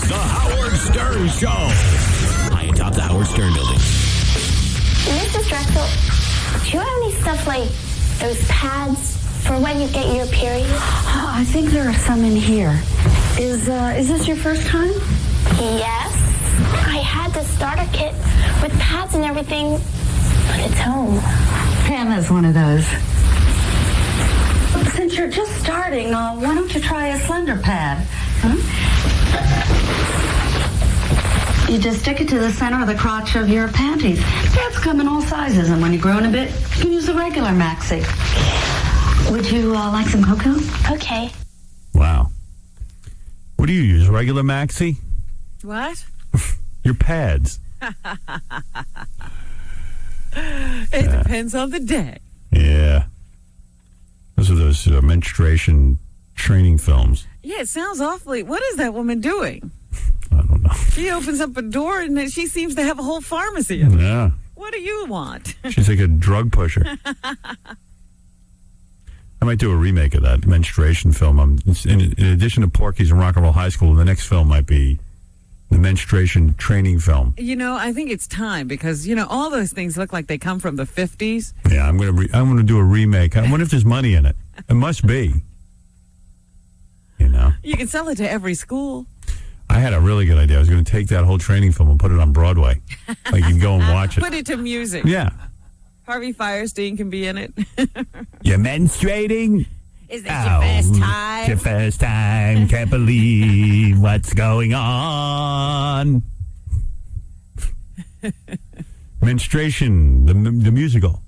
The Howard Stern Show. High atop the Howard Stern building. Mrs. Drexel, do you have any stuff like those pads for when you get your period? I think there are some in here. Is this your first time? Yes. I had the starter kit with pads and everything, but it's home. Pam has one of those. Since you're just starting, why don't you try a slender pad? You just stick it to the center of the crotch of your panties. Pads come in all sizes, and when you're growing a bit, you can use a regular maxi. Would you like some cocoa? Okay. Wow. What do you use, regular maxi? What? Your pads. It depends on the day. Yeah. Those are those menstruation training films. Yeah, it sounds awfully... What is that woman doing? I don't know. She opens up a door and then she seems to have a whole pharmacy in it. Yeah. What do you want? She's like a drug pusher. I might do a remake of that menstruation film. In addition to Porky's and Rock and Roll High School, the next film might be the menstruation training film. You know, I think it's time because, you know, all those things look like they come from the 50s. Yeah, I'm gonna do a remake. I wonder if there's money in it. It must be. You know? You can sell it to every school. I had a really good idea. I was going to take that whole training film and put it on Broadway. Like, you can go and watch it. Put it to music. Yeah. Harvey Firestein can be in it. You're menstruating? Is this your first time? It's your first time. Can't believe what's going on. Menstruation, the musical.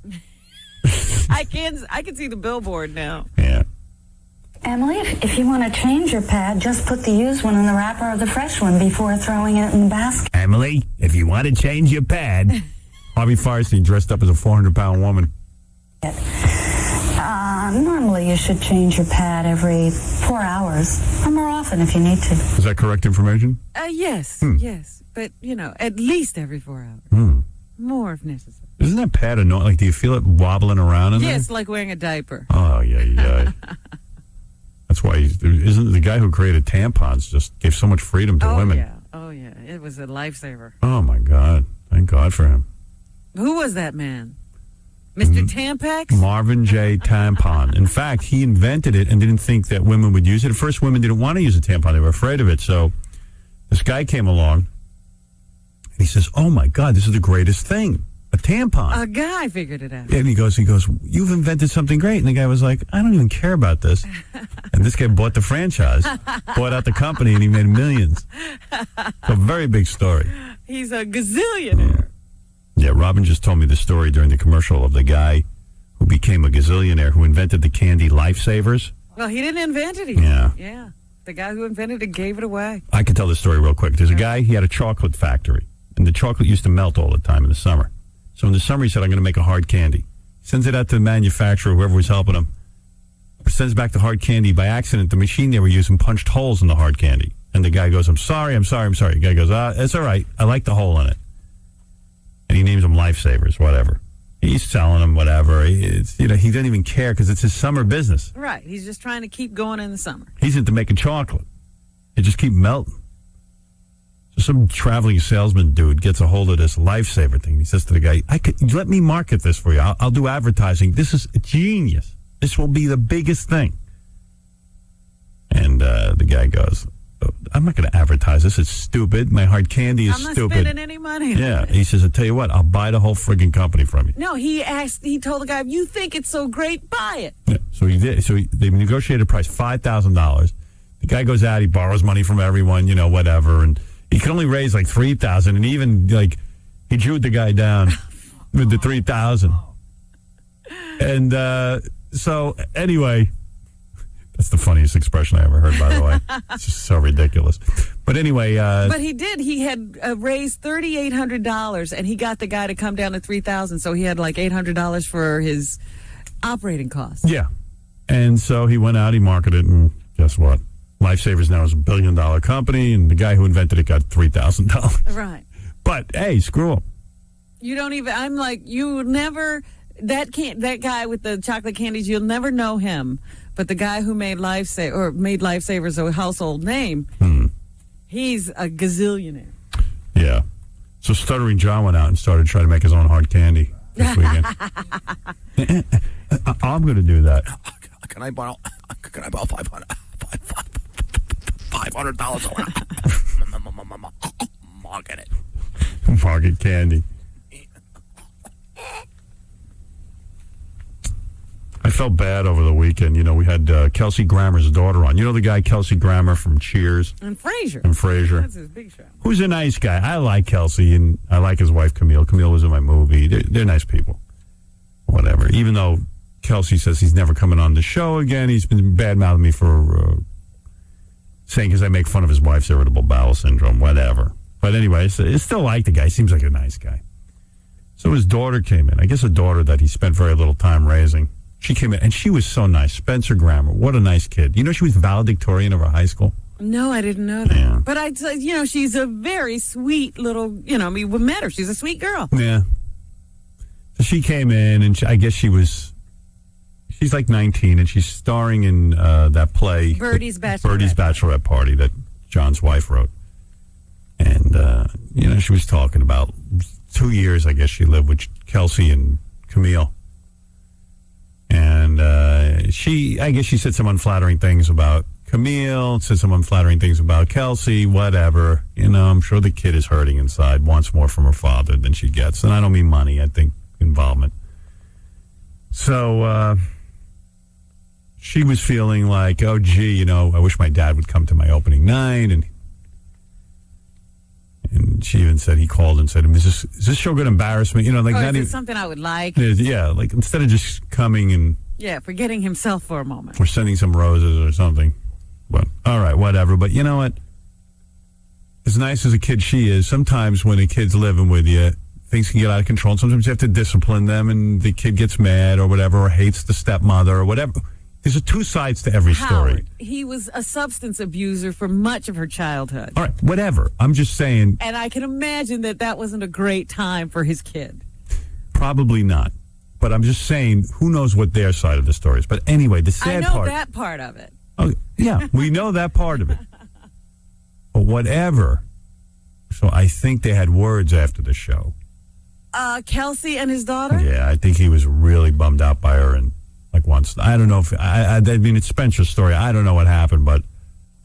I can see the billboard now. Yeah. Emily, if you want to change your pad, just put the used one in the wrapper of the fresh one before throwing it in the basket. Emily, if you want to change your pad. Harvey Firestein dressed up as a 400-pound woman. Normally you should change your pad every 4 hours, or more often if you need to. Is that correct information? Yes, yes. But, you know, at least every 4 hours. More if necessary. Isn't that pad annoying? Like, do you feel it wobbling around in there? Yes, like wearing a diaper. Oh, yeah. That's why isn't the guy who created tampons just gave so much freedom to women. Oh, yeah. It was a lifesaver. Oh, my God. Thank God for him. Who was that man? Mr. Tampax? Marvin J. Tampon. In fact, he invented it and didn't think that women would use it. At first, women didn't want to use a tampon. They were afraid of it. So this guy came along, and he says, oh, my God, this is the greatest thing, a tampon. A guy figured it out. And he goes, you've invented something great. And the guy was like, I don't even care about this. And this guy bought the franchise, bought out the company, and he made millions. It's a very big story. He's a gazillionaire. Yeah, Robin just told me the story during the commercial of the guy who became a gazillionaire who invented the candy Lifesavers. Well, he didn't invent it. Yeah. The guy who invented it gave it away. I can tell the story real quick. There's a guy, he had a chocolate factory, and the chocolate used to melt all the time in the summer. So in the summer, he said, I'm going to make a hard candy. Sends it out to the manufacturer, whoever was helping him. Sends back the hard candy. By accident, the machine they were using punched holes in the hard candy. And the guy goes, I'm sorry. The guy goes, it's all right. I like the hole in it. And he names them Lifesavers, whatever. He's selling them, whatever. He doesn't even care because it's his summer business. Right. He's just trying to keep going in the summer. He's into making chocolate. It just keep melting. So some traveling salesman dude gets a hold of this Lifesaver thing. He says to the guy, let me market this for you. I'll do advertising. This is genius. This will be the biggest thing. And the guy goes, I'm not going to advertise this. It's stupid. My hard candy is stupid. I'm not spending any money on Yeah. it. He says, I'll tell you what, I'll buy the whole friggin' company from you. No, he told the guy, if you think it's so great, buy it. Yeah. So he did. So they negotiated a price, $5,000. The guy goes out, he borrows money from everyone, whatever. And he can only raise like $3,000. And even he chewed the guy down with the $3,000. And so anyway, that's the funniest expression I ever heard, by the way. It's just so ridiculous. But anyway. But he did. He had raised $3,800, and he got the guy to come down to $3,000. So he had like $800 for his operating costs. Yeah. And so he went out, he marketed it, and guess what? Lifesavers now is $1 billion company, and the guy who invented it got $3,000. Right. But, hey, screw him. You don't even, I'm like, you never, that guy with the chocolate candies, you'll never know him. But the guy who made Lifesavers a household name, He's a gazillionaire. Yeah. So Stuttering John went out and started trying to make his own hard candy this weekend. I'm going to do that. Can I borrow $500? Market it. Market candy. I felt bad over the weekend. You know, we had Kelsey Grammer's daughter on. You know the guy Kelsey Grammer from Cheers? And Frasier. That's his big show. Who's a nice guy. I like Kelsey, and I like his wife, Camille. Camille was in my movie. They're nice people. Whatever. Even though Kelsey says he's never coming on the show again, he's been bad-mouthing me for saying because I make fun of his wife's irritable bowel syndrome, whatever. But anyway, I still like the guy. He seems like a nice guy. So his daughter came in. I guess a daughter that he spent very little time raising. She came in, and she was so nice. Spencer Grammer, what a nice kid. You know she was valedictorian of her high school? No, I didn't know that. Yeah. But she's a very sweet little, we met her. She's a sweet girl. Yeah. So she came in, and I guess she's like 19, and she's starring in that play. Birdie's Bachelorette. Bachelorette Party that John's wife wrote. And, she was talking about 2 years, I guess, she lived with Kelsey and Camille. And I guess she said some unflattering things about Camille, said some unflattering things about Kelsey, whatever. I'm sure the kid is hurting inside, wants more from her father than she gets. And I don't mean money, I think involvement. So she was feeling like, oh, gee, I wish my dad would come to my opening night. And she even said, he called and said, is this show going to embarrass me? Is it something I would like? Yeah, like instead of just coming and... Yeah, forgetting himself for a moment. Or sending some roses or something. But, all right, whatever. But you know what? As nice as a kid she is, sometimes when a kid's living with you, things can get out of control. And sometimes you have to discipline them and the kid gets mad or whatever, or hates the stepmother or whatever. There's two sides to every story. He was a substance abuser for much of her childhood. All right, whatever. I'm just saying. And I can imagine that wasn't a great time for his kid. Probably not. But I'm just saying, who knows what their side of the story is. But anyway, the sad part. I know that part of it. Oh, yeah, we know that part of it. But whatever. So I think they had words after the show. Kelsey and his daughter? Yeah, I think he was really bummed out by her and once. I don't know if I mean it's Spencer's story. I don't know what happened, but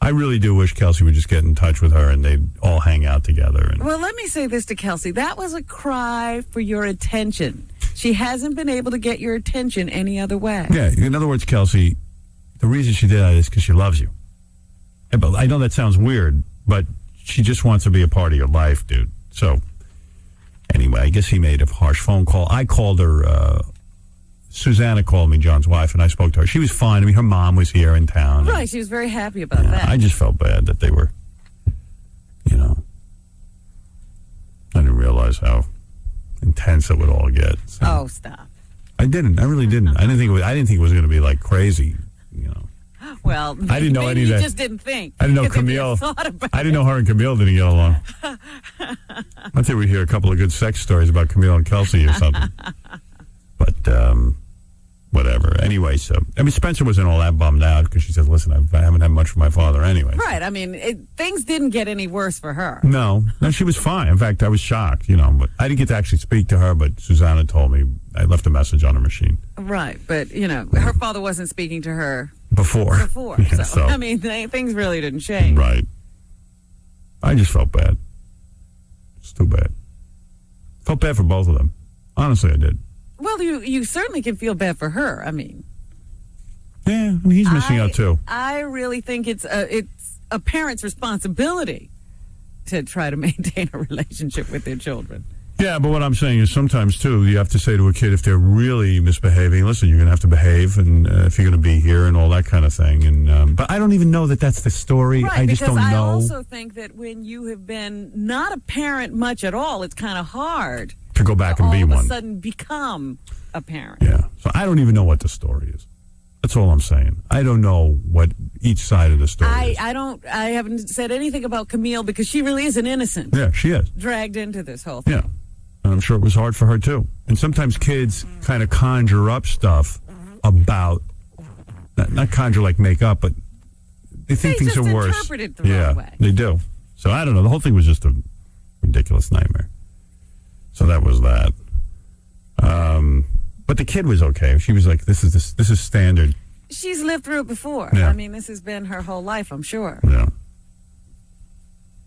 I really do wish Kelsey would just get in touch with her and they'd all hang out together. Well, let me say this to Kelsey. That was a cry for your attention. She hasn't been able to get your attention any other way. Yeah, in other words, Kelsey, the reason she did that is because she loves you. But I know that sounds weird, but she just wants to be a part of your life, dude. So anyway, I guess he made a harsh phone call. I called her. Susanna called me, John's wife, and I spoke to her. She was fine. I mean, her mom was here in town. Right, she was very happy about that. I just felt bad that they were, I didn't realize how intense it would all get. So. Oh, stop. I didn't. I really didn't. I didn't think it was going to be like crazy, Well, I didn't know any of that. You just didn't think. I didn't know Camille. I didn't know her and Camille didn't get along. I think we'd hear a couple of good sex stories about Camille and Kelsey or something. But, whatever. Anyway, so, Spencer wasn't all that bummed out because she said, listen, I haven't had much from my father anyway. Right. Things didn't get any worse for her. No, she was fine. In fact, I was shocked, but I didn't get to actually speak to her, but Susanna told me I left a message on her machine. Right. But, her father wasn't speaking to her before. Yeah, so. Things really didn't change. Right. I just felt bad. It's too bad. Felt bad for both of them. Honestly, I did. Well, you certainly can feel bad for her. Yeah, he's missing out too. I really think it's a parent's responsibility to try to maintain a relationship with their children. Yeah, but what I'm saying is sometimes too, you have to say to a kid if they're really misbehaving, listen, you're going to have to behave, and if you're going to be here and all that kind of thing. And but I don't even know that that's the story. Right, I just don't know. I also think that when you have been not a parent much at all, it's kind of hard to go back and be one. All of a sudden become a parent. Yeah. So I don't even know what the story is. That's all I'm saying. I don't know what each side of the story is. I haven't said anything about Camille because she really is an innocent. Yeah, she is. Dragged into this whole thing. Yeah. And I'm sure it was hard for her too. And sometimes kids kind of conjure up stuff about, not conjure like make up, but they think things are worse. Interpret it the wrong way. They do. So I don't know. The whole thing was just a ridiculous nightmare. So that was that. But the kid was okay. She was like, this is standard. She's lived through it before. Yeah. I mean, this has been her whole life, I'm sure. Yeah.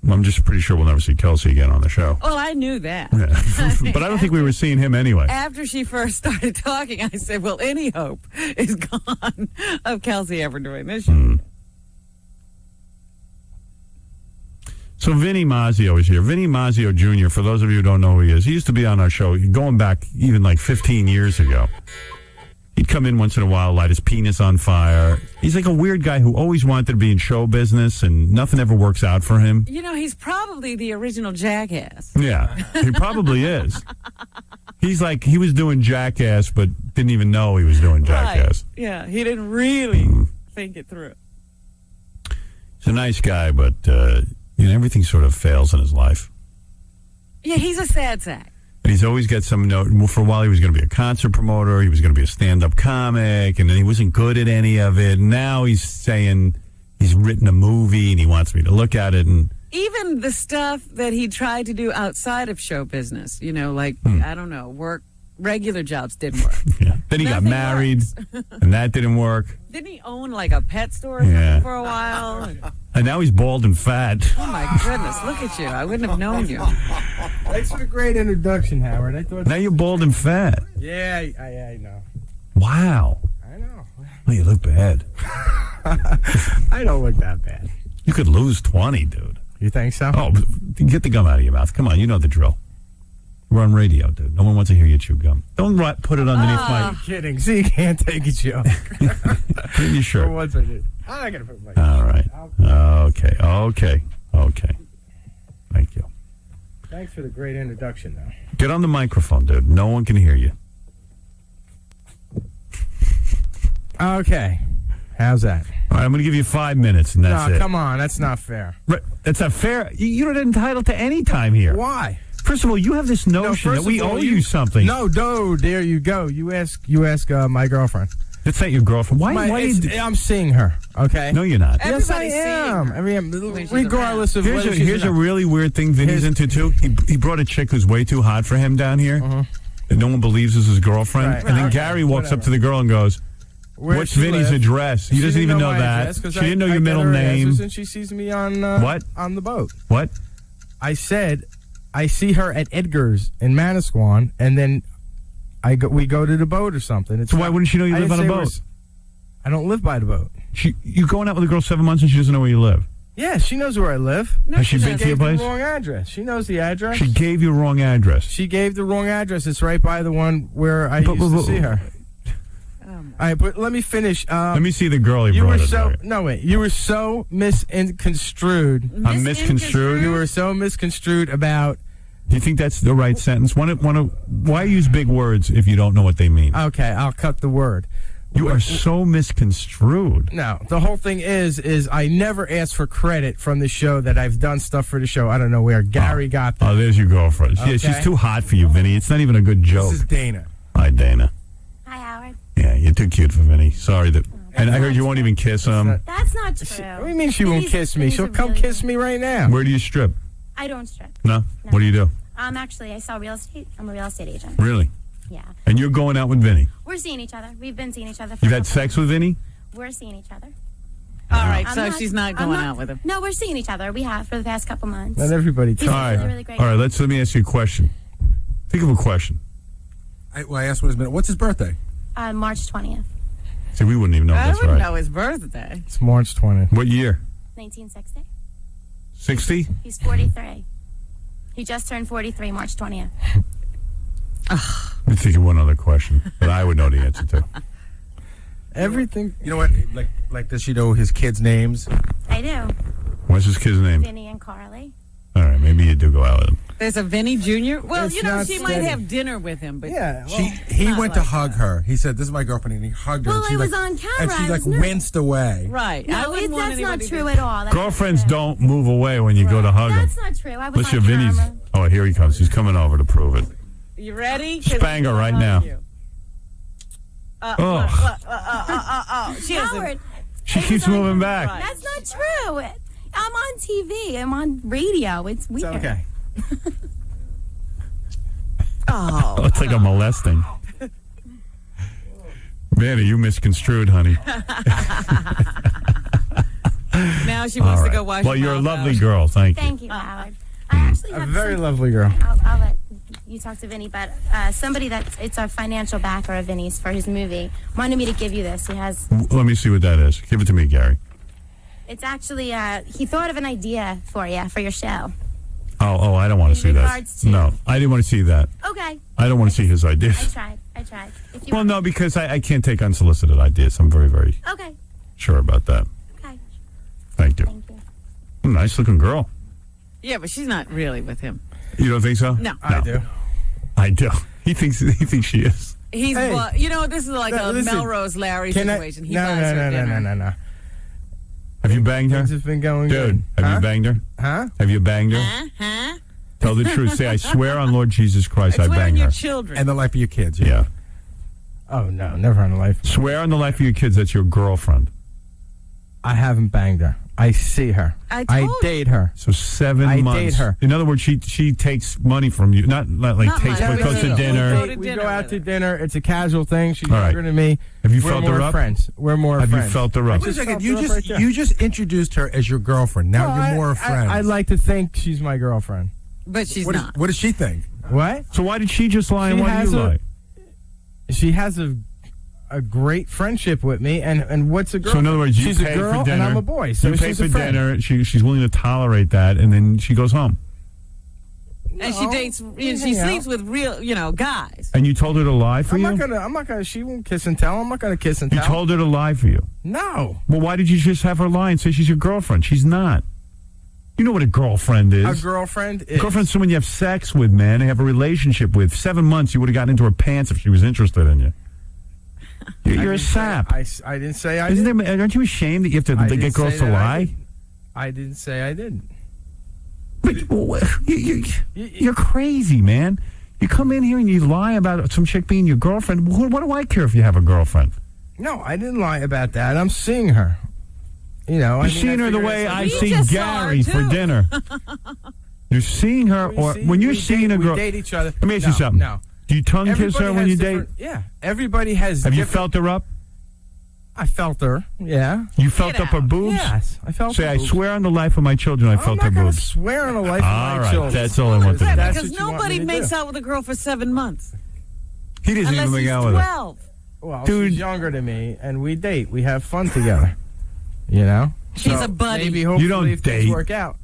I'm just pretty sure we'll never see Kelsey again on the show. Well, I knew that. Yeah. But I don't think we were seeing him anyway. After she first started talking, I said, well, any hope is gone of Kelsey ever doing this show. So Vinny Mazzio is here. Vinny Mazzeo Jr., for those of you who don't know who he is, he used to be on our show going back even like 15 years ago. He'd come in once in a while, light his penis on fire. He's like a weird guy who always wanted to be in show business, and nothing ever works out for him. You know, he's probably the original jackass. Yeah, he probably is. He's like, he was doing Jackass, but didn't even know he was doing Jackass. Right. Yeah, he didn't really think it through. He's a nice guy, but everything sort of fails in his life. Yeah, he's a sad sack. And he's always got some note. For a while, he was going to be a concert promoter. He was going to be a stand-up comic, and then he wasn't good at any of it. And now he's saying he's written a movie, and he wants me to look at it. And even the stuff that he tried to do outside of show business, like, I don't know, regular jobs didn't work. Yeah. Then he got married, and that didn't work. Didn't he own, like, a pet store or something for a while? And now he's bald and fat. Oh, my goodness. Look at you. I wouldn't have known you. Thanks for the great introduction, Howard. I thought. Now you're bald and fat. Yeah, I know. Wow. I know. Oh, you look bad. I don't look that bad. You could lose 20, dude. You think so? Oh, get the gum out of your mouth. Come on, you know the drill. We're on radio, dude. No one wants to hear you chew gum. Don't put it underneath my... I'm kidding. See, you can't take a joke. Put it in your shirt. For once I did. I'm going to put my... All right. Okay. Thank you. Thanks for the great introduction, though. Get on the microphone, dude. No one can hear you. Okay. How's that? All right, I'm going to give you 5 minutes, and that's it. No, come on. That's not fair. Right, that's not fair. You're not entitled to any time here. Why? First of all, you have this notion that we owe you something. No, there you go. You ask my girlfriend. That's not your girlfriend. Why I'm seeing her, okay? No, you're not. Yes, I Everybody's am. seeing her. Regardless of whether Here's a really weird thing Vinny's into, too. He brought a chick who's way too hot for him down here. And no one believes is his girlfriend. Right. And then Gary walks up to the girl and goes, what's Vinny's address? He doesn't even know that. She didn't know your middle name. And she sees me on on the boat. What? I said, I see her at Edgar's in Manasquan, and then we go to the boat or something. So why wouldn't she know you live on a boat? I don't live by the boat. You going out with a girl 7 months and she doesn't know where you live? Yeah, she knows where I live. No, Has she been to your place? The wrong address. She knows the address. She gave you a wrong address. She gave the wrong address. It's right by the one where I used to see her. All right, but let me finish. Let me see the girl he brought in. No, wait. You were so misconstrued. I'm misconstrued? You were so misconstrued about... Do you think that's the right sentence? Why use big words if you don't know what they mean? Okay, I'll cut the word. You are so misconstrued. No, the whole thing is I never ask for credit from the show that I've done stuff for the show. I don't know where Gary got that. Oh, there's your girlfriend. Okay. Yeah, she's too hot for you, Vinny. It's not even a good joke. This is Dana. Hi, Dana. Hi, Howard. Yeah, you're too cute for Vinny. Sorry that. And I heard you won't even kiss him. That's not true. What do you mean she won't kiss me? She'll come kiss me right now. Where do you strip? I don't strip. No? What do you do? Actually, I sell real estate. I'm a real estate agent. Really? Yeah. And you're going out with Vinny? We're seeing each other. We've been seeing each other for You've had sex with Vinny? We're seeing each other. All right, so she's not going out with him. No, we're seeing each other. We have for the past couple months. Let everybody talk. He's All right. really, really great. All right, let me ask you a question. Think of a question. I asked what's his birthday? March 20th, See, we wouldn't even know if I that's wouldn't right. know his birthday. It's March 20th. What year? 1960. 60? He's 43. He just turned 43 March 20th. Let me think of one other question that I would know the answer to. Everything. You know what? Like does she know his kids' names? I do. What's his kid's name? Vinny and Carly. All right, maybe you do go out with him. There's a Vinny Jr.? Well, It's you know, not she steady. might have dinner with him, but Yeah. Well, He not went to like hug her. He said, "This is my girlfriend," and he hugged her. Well, and she it was on camera. And she I like was nervous. winced away. right. I No, wouldn't want that's not anybody true to- at all. That's Girlfriends not true. don't move away when you go to hug them. That's not true. I was Unless on you're Vinny's. camera. Oh, here he comes. He's coming over to prove it. You ready? 'Cause Spang her he's right gonna now. hug you. Oh, She doesn't. Howard, she keeps moving back. Right. that's not true. I'm on TV. I'm on radio. It's weird. It's okay. Oh, It's like a molesting. Vanny, you misconstrued, honey. now she wants All to go right. wash Well, her you're a mouth lovely out. girl. Thank you. Thank you, Howard. I actually A have very some- lovely girl. I'll let you talk to Vinny, but somebody it's a financial backer of Vinny's for his movie wanted me to give you this. He has. Let me see what that is. Give it to me, Gary. It's actually he thought of an idea for you for your show. Oh, I don't want to see that. regards to- No, I didn't want to see that. Okay. I don't want to see his I ideas. tried. If you Well, want- no, because I can't take unsolicited ideas. I'm very, very Okay. sure about that. Okay. Thank you. Thank you. Nice looking girl. Yeah, but she's not really with him. You don't think so? No. I do. I do. He thinks she is. He's, Hey. this is like No, a listen. Melrose Larry Can I? situation. He No, buys her dinner. no. Have you banged her? Things have been going Dude, good. have you banged her? Huh? Have you banged her? Huh? Tell the truth. Say, I swear on Lord Jesus Christ, I Swear on banged your her. children. And the life of your kids. Yeah. Oh no, never in life. Swear on the life of your kids that's your girlfriend. I haven't banged her. I see her. I told you. date her. So 7 I months. date her. In other words, she takes money from you. Not like Not takes, money. but goes to No. dinner. Go to We dinner go out with to her. dinner. It's a casual thing. She's All right. younger than me. Have you We're felt more her up? friends. We're more Have friends. you felt her up? Wait a second. felt You her just right there. you just introduced her as your girlfriend. Now Well, you're more a friend. I like to think she's my girlfriend. But she's What, not. what does she think? What? So why did she just lie and She why did has you a- lie? She has a great friendship with me, and what's a girl? So in other words, you she's pay a girl for dinner. and I'm a boy. So you pay she's for a friend. dinner. She's willing to tolerate that, and then she goes home. And she No, dates, we she hang out. sleeps with real, guys. And you told her to lie for I'm you? not gonna. She won't kiss and tell. I'm not gonna kiss and You tell. told her to lie for you. No, Well, why did you just have her lie and say she's your girlfriend? She's not. You know what a girlfriend is. a girlfriend is. Girlfriend's someone you have sex with, man, and have a relationship with. 7 months, you would have gotten into her pants if she was interested in you. You're a sap. I didn't say I did. Aren't you ashamed that you have I to didn't get girls say to that I lie? didn't. I didn't say I didn't. But you're crazy, man. You come in here and you lie about some chick being your girlfriend. What do I care if you have a girlfriend? No, I didn't lie about that. I'm seeing her. You know, You're seeing her the way I see just saw her, Gary for too. dinner. You're seeing her, or when you're seeing a girl. we date each other. Let me ask you something. No, Do you tongue kiss her Everybody when has you date? different- Yeah, everybody has. Have you different- felt her up? I felt her. Yeah. You felt Get up her out. boobs? Yes, I felt. Say, her I boobs. swear on the life of my children, I I'm felt not her gonna boobs. swear on the life of All my right, children. that's all I want to Right, know. That's because what you want nobody me to makes do. out with a girl for 7 months. He doesn't Unless even make he's out with her. 12. Well, Dude. she's younger than me, and we date. We have fun together. You know. She's a buddy. Maybe hopefully You don't if things date. work out.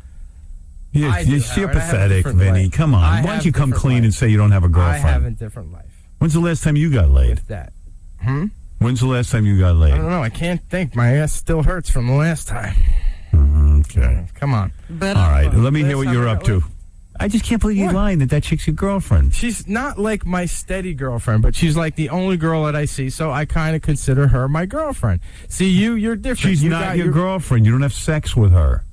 You're I do, you're Howard. I have a pathetic, different Vinny. life. Come on. I Why don't have you come different clean life. and say you don't have a I girlfriend? have a different life. When's the last time you got laid? With that. When's the last time you got I laid? don't know. I can't think. My ass still hurts from the last time. Okay. Come on. But All right. Let me hear Last what time you're I up got to. laid. I just can't believe you're What? lying that chick's your girlfriend. She's not like my steady girlfriend, but she's like the only girl that I see, so I kind of consider her my girlfriend. See, you're different. She's You not got your girlfriend. You don't have sex with her.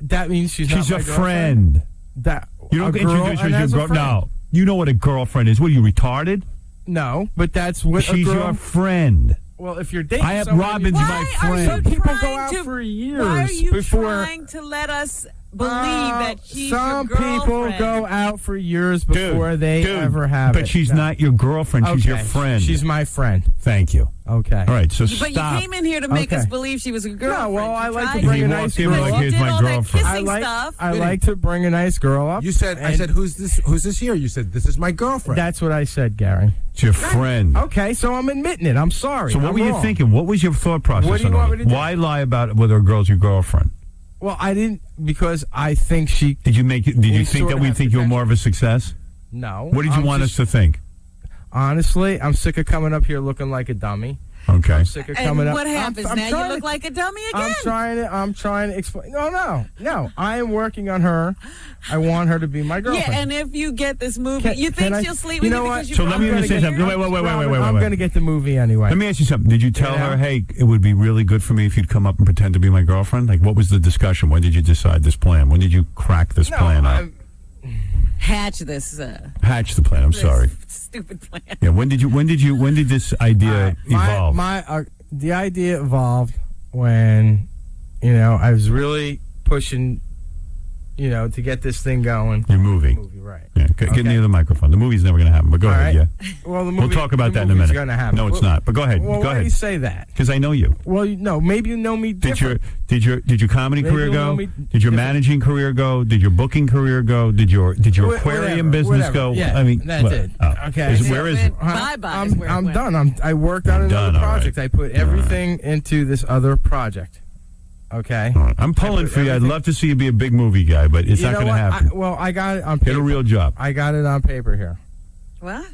That means she's She's not a my friend. girlfriend. That You don't a girl introduce her and as as your a girl. friend. No. You know what a girlfriend is. What are you, retarded? No, but that's what She's a girl. your friend. Well, if you're dating, I have somebody- Robin's why my are friend. you Some people go trying out to- for years Why are you before. trying to let us believe that she's Some your people girlfriend? go out for years before they Dude, ever have it. But she's No. not your girlfriend. She's your Okay, friend. She's my friend. Thank you. Okay. All right, so But stop. you came in here to make Okay. us believe she was a girlfriend. well, I You like to tried bring He a walked nice in girl. like, You here's did my all that girlfriend. kissing I like stuff. I like to bring a nice girl up. You said, I and said, who's this here? You said, this is my girlfriend. That's what I said, Gary. It's your friend. Okay, so I'm admitting it. I'm sorry. So what I'm were you wrong. thinking? What was your thought process? What do you on all want me this? to do? Why lie about whether a girl's your girlfriend? Well, I didn't because I think she. Did you make it? Did you We think sort that of we have think you were potential. more of a success? No. What did you I'm want just- us to think? Honestly, I'm sick of coming up here looking like a dummy. Okay. I'm sick of And coming up. what happens I'm now? trying You look to- like a dummy again. I'm trying to explain. No. I am working on her. I want her to be my girlfriend. Yeah, and if you get this movie, Can- you think can I- she'll sleep you with know you what? because you So let me I'm gonna understand get- something. Wait. I'm going to get the movie anyway. Let me ask you something. Did you tell You know? her, hey, it would be really good for me if you'd come up and pretend to be my girlfriend? Like, what was the discussion? When did you decide this plan? When did you crack this plan up? hatch this Hatch the plan. I'm sorry. stupid plan. Yeah. When did this idea evolve? The idea evolved when, I was really pushing, to get this thing going. Your movie. Right. Yeah, get near the microphone. The movie's never going to happen, but go ahead, yeah. Well, We'll talk about that in a minute. Gonna happen. No, it's not. But go ahead. Well, go why ahead. do you say that? Because I know you. Well, no, maybe you know me different. Did your comedy Maybe career you'll know go? me Did your different. managing career go? Did your booking career go? Did your aquarium business go? Yeah, I mean, that did. Okay. Where is it? Bye-bye. I'm done. I worked on another done, all project. right. I put everything into this other project. Okay. All right. I'm pulling for you. I'd love to see you be a big movie guy, but it's not going to happen. I got it on paper. Get a real job. I got it on paper here. What?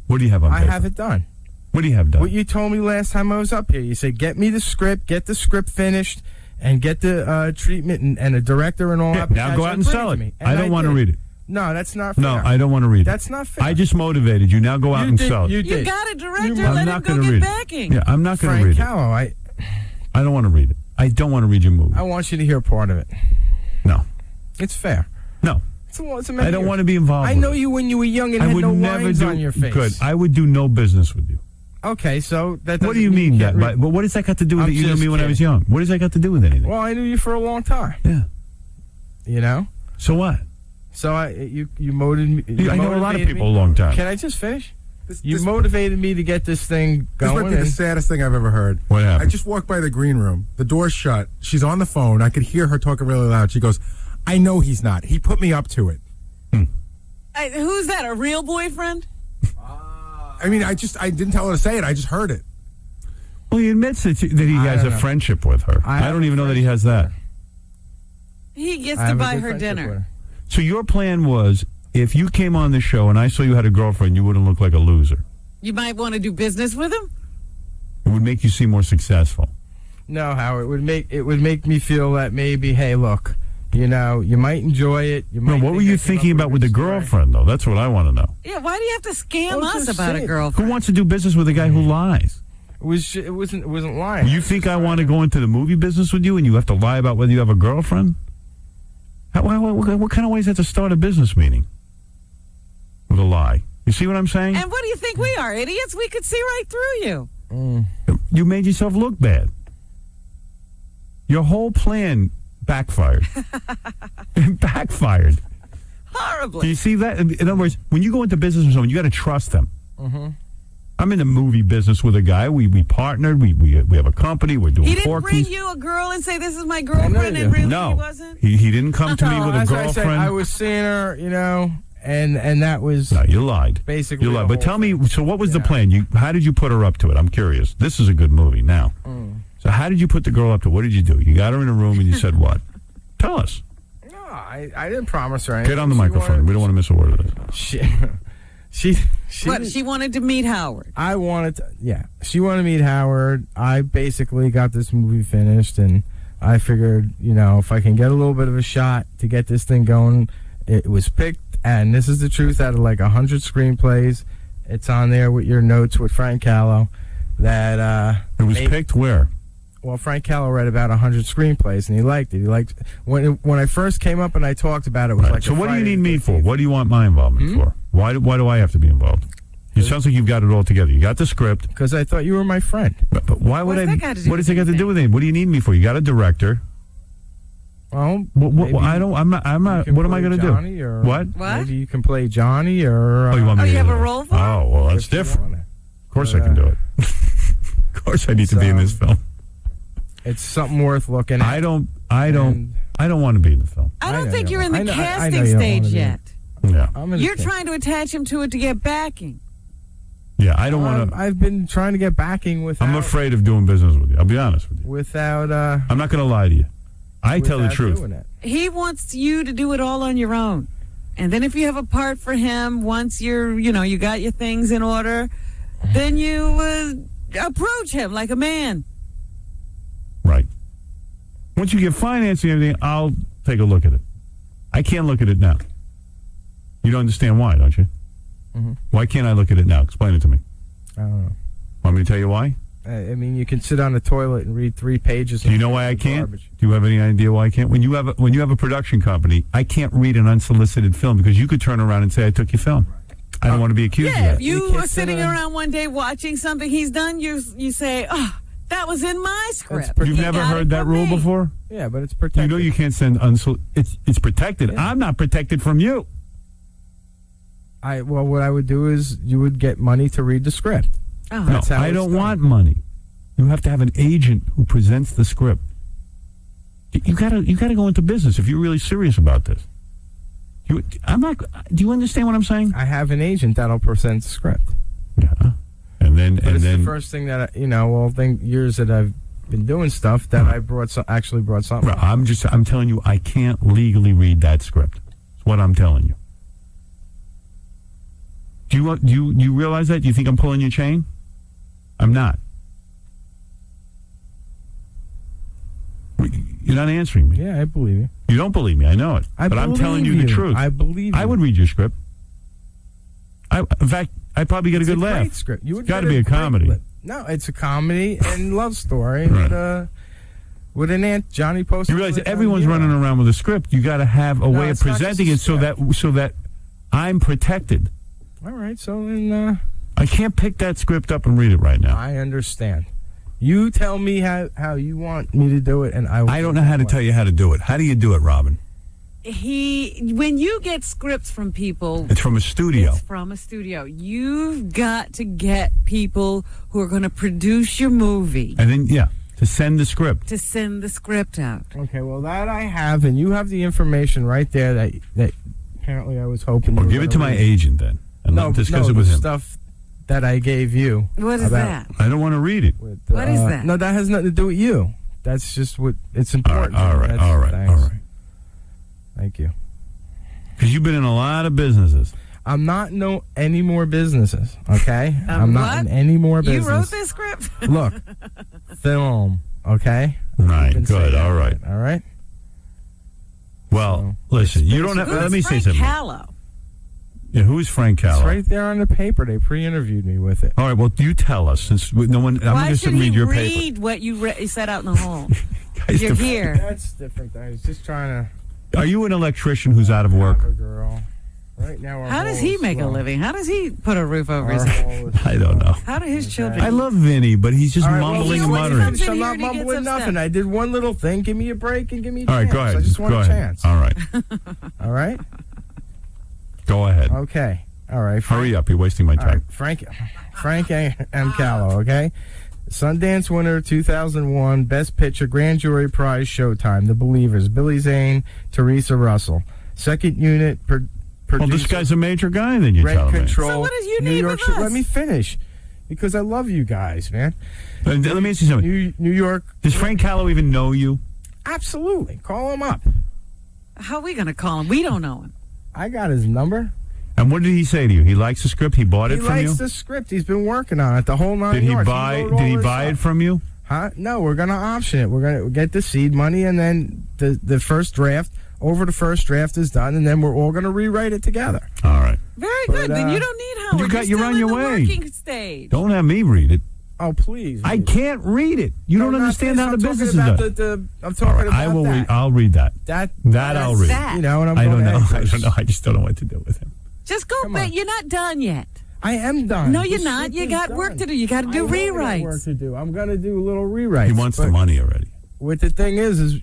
What do you have on I paper? have it done. What do you have done? What you told me last time I was up here. You said, get me the script, get the script finished, and get the treatment and a director and all that. Now go out and sell it. I don't want to read it. No, that's not fair. No, I don't want to read it. That's not fair. I just motivated you. Now go out and sell it. You got a director. I'm Let not him going go to get read backing. it. Yeah, I'm not going to Frank read it. Callow, I don't want to read it. I don't want to read your movie. I want you to hear part of it. No. It's fair. No. It's a I don't want to be involved. I with know it. you when you were young and I had would no never lines do on your face. Good. I would do no business with you. Okay, so that. What do you mean that? But what does that got to do with it? You knew me when I was young. What does that got to do with anything? Well, I knew you for a long time. Yeah. So what? So you motivated me. I know a lot of people a long time. Can I just finish? You motivated me to get this thing going. This might be the saddest thing I've ever heard. What happened? I just walked by the green room. The door's shut. She's on the phone. I could hear her talking really loud. She goes, I know he's not. He put me up to it. Who's that? A real boyfriend? I mean, I didn't tell her to say it. I just heard it. Well, he admits that he has a friendship with her. I don't even know that he has that. He gets to buy her dinner. So your plan was, if you came on the show and I saw you had a girlfriend, you wouldn't look like a loser. You might want to do business with him? It would make you seem more successful. No, Howard. It would make me feel that maybe, hey, look, you might enjoy it. What were you thinking about with the girlfriend, though? That's what I want to know. Yeah, why do you have to scam us about a girlfriend? Who wants to do business with a guy who lies? It wasn't lying. You think I want to go into the movie business with you and you have to lie about whether you have a girlfriend? What kind of ways have to start a business meeting? With a lie. You see what I'm saying? And what do you think we are, idiots? We could see right through you. You made yourself look bad. Your whole plan backfired. It backfired. Horribly. Do you see that? In other words, when you go into business with someone, you got to trust them. Mm-hmm. I'm in the movie business with a guy. We partnered. We have a company. We're doing He didn't porkies. bring you a girl and say, this is my girlfriend, and really no, he wasn't? He didn't come to me with a As girlfriend. I said, I was seeing her, and that was... No, you lied. Basically, you lied. the But tell whole me, so what was the plan? How did you put her up to it? I'm curious. This is a good movie now. So how did you put the girl up to it? What did you do? You got her in a room and you said what? Tell us. No, I didn't promise her anything. Get on the microphone. We don't want to miss a word of this. She wanted to meet Howard. I wanted to, she wanted to meet Howard. I basically got this movie finished, and I figured, if I can get a little bit of a shot to get this thing going, it was picked, and this is the truth, out of like 100 screenplays. It's on there with your notes with Frank Callow. That it was picked where? Well, Frank Callow read about 100 screenplays, and he liked it. He liked when I first came up and I talked about it. It was like, so what do you need me for? What do you want my involvement for? Why do I have to be involved? It sounds like you've got it all together. You got the script. Because I thought you were my friend. But why would I? What does it got to do with it? What do you need me for? You got a director. Well, I don't. I'm not. What am I going to do? What? Maybe you can play Johnny, or you want me to you have do a it? role for? Oh, well, that's different. Of course, I can do it. Of course, I need to be in this film. It's something worth looking at. I don't want to be in the film. I don't think you're in the I know casting you don't stage wanna be. yet. Yeah. You're trying to attach him to it to get backing. Yeah, I don't want to. I've been trying to get backing without. I'm afraid of doing business with you. I'll be honest with you. Without. I'm not going to lie to you. I tell the truth. He wants you to do it all on your own. And then if you have a part for him, once you got your things in order, then you approach him like a man. Right. Once you get financing and everything, I'll take a look at it. I can't look at it now. You don't understand why, don't you? Mm-hmm. Why can't I look at it now? Explain it to me. I don't know. Want me to tell you why? I mean, you can sit on the toilet and read 3 pages. Do you know why I can't? Do you have any idea why I can't? When you have a production company, I can't read an unsolicited film because you could turn around and say I took your film. I don't want to be accused of that. If you are sitting around one day watching something he's done, you say, oh, That was in my script. You've never heard that rule before? Yeah, but it's protected. You know you can't send it's protected. Yeah. I'm not protected from you. Well, what I would do is you would get money to read the script. Oh. No, That's how I it's don't done. want money. You have to have an agent who presents the script. You gotta go into business if you're really serious about this. Do you understand what I'm saying? I have an agent that'll present the script. Yeah. And then But it's the first thing that years that I've been doing stuff that I actually brought something. Right, I'm telling you, I can't legally read that script. That's what I'm telling you. Do you realize that? Do you think I'm pulling your chain? I'm not. You're not answering me. Yeah, I believe you. You don't believe me. I know it. But I'm telling you the truth. I believe you. I would read your script. In fact, I'd probably get a good laugh. Great script. It's got to be a comedy. No, it's a comedy and love story Right. with an aunt Johnny Post. You realize that everyone's running around with a script. You got to have a way of it's not presenting it just a so that I'm protected. All right, so then I can't pick that script up and read it right now. I understand. You tell me how you want me to do it, and I don't know how to tell you how to do it. How do you do it, Robin? When you get scripts from people, It's from a studio. it's from a studio. You've got to get people who are going to produce your movie And then, to send the script. to send the script out. Okay, well that I have, and you have the information right there that apparently I was hoping. Or you were give it to gonna my read. agent then. And let him discuss it the with him. stuff that I gave you. What is that? I don't want to read it. What is that? No, that has nothing to do with you. That's just what it's important. All right. Thanks. Thank you. Because you've been in a lot of businesses. I'm not in any more businesses, okay? I'm not in what? any more You business. wrote this script? Look, film, okay? Right, Been saying good, that, all right. All right? Well, listen, you don't have. Who's Let me say Frank something. Callow? Yeah, who's Frank It's Callow? right there on the paper. They pre-interviewed me with it. All right, well, you tell us since no one. I'm Why just should going to he read your read what you set out in the hall? paper. You're here. That's different. I was just trying Are you an electrician who's out of to work? have a girl. Right now, our How does hall he is make a slow. living? How does he put a roof over Our his head? hall is I don't know. How do his children? I love Vinny, but he's just All right, well, mumbling you and know what? muttering. He I'm comes not in here and he mumbling gets nothing. upset. I did one little thing. Give me a break and give me a All right, chance. go ahead. I just want Go a ahead. chance. All right, All right? go ahead. Okay. All right. Hurry up, you're wasting my All right. time. Frank M. Callow, okay? Sundance winner 2001, Best Picture, Grand Jury Prize, Showtime, The Believers, Billy Zane, Teresa Russell. Second unit, Well, producer, this guy's a major guy. Then you're Rent telling Control. So what does you New need York with us? Let me finish, because I love you guys, man. me. Let me ask you something. New York. Does Frank Callow even know you? Absolutely. Call him up. How are we going to call him? We don't know him. I got his number. And what did he say to you? He likes the script. He bought it He from you. likes the script. He's been working on it the whole 9 Did he yards. buy? wrote all Did he this buy up. it from you? Huh? No, we're going to option it. We're going to get the seed money, and then the first draft, the first draft is done, and then we're all going to rewrite it together. All right. Very But, good. Then you don't need Howard. you're still on in your the way. working stage. Don't have me read it. Oh, please. I can't read it. You No, don't not understand this. how the I'm talking business is about done. I'm All talking right, about I will that. read. I'll read that. That I'll read. that. You know, and I'm I going don't know. to I don't know. I just don't know what to do with him. Just go Come back. on. You're not done yet. I am done. No, you're This not. shit You is got done. work to do. You got to do I know I got rewrites. work to do. I'm going to do little rewrites. He wants the but money already. What the thing is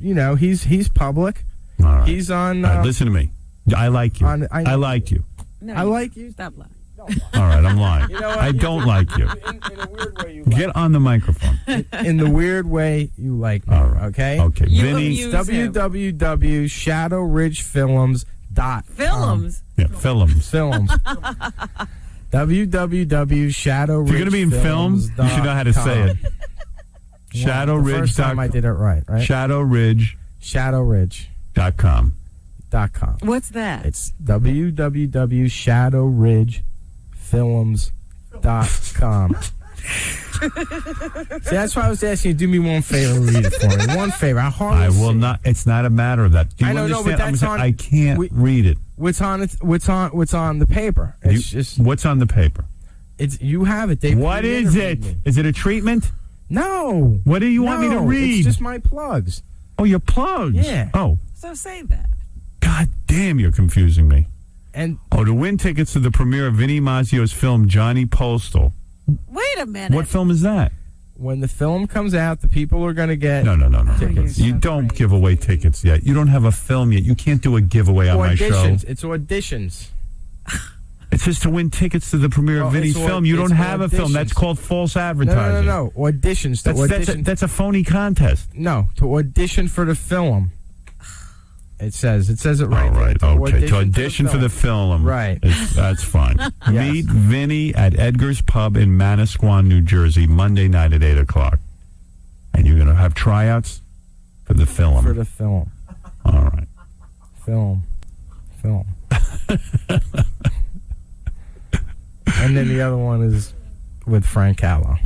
he's public. All right. He's on. All right, listen to me. I like you. I like you. No, I like you. Stop lying. All right, I'm lying. You know what? I don't like you. In a weird way, you like Get on the microphone. in the weird way you like me. All right. Okay. Okay. You Vinny. abuse him. www.shadowridgefilms.com. Films. Yeah, films. Films. www.shadowridgefilms.com. If you're going to be in film, you should know how to say it. Shadow The Ridge. first time I did it right? ShadowRidge.com. Shadowridge.com. What's that? It's www.shadowridgefilms.com. See, that's why I was asking you, do me one favor and read it for me. One favor. I will not. It's not a matter of that. Do you I know, no, understand? but that's I'm saying on- I can't we- read it. What's on the paper? It's just What's on the paper? you have it. They What is it? pre-interviewed me. Is it a treatment? No. What do you want me to No, read? It's just my plugs. Oh, your plugs. Yeah. Oh, So say that. God damn, you're confusing me. And Oh, to win tickets to the premiere of Vinnie Mazzio's film Johnny Postal. Wait a minute. What film is that? when the film comes out, the people are going to get No. tickets. You don't give away tickets yet. You don't have a film yet. You can't do a giveaway on my show. Auditions. It's auditions. It's just to win tickets to the premiere of Vinny's film. You don't have a film. That's called false advertising. No. Auditions. That's a phony contest. No, to audition for the film. It says it right All right, there. okay. To audition for the film. Right. That's fine. Yes. Meet Vinny at Edgar's Pub in Manasquan, New Jersey, Monday night at 8 o'clock. And you're going to have tryouts for the film. For the film. All right. Film. And then the other one is with Frank Callow.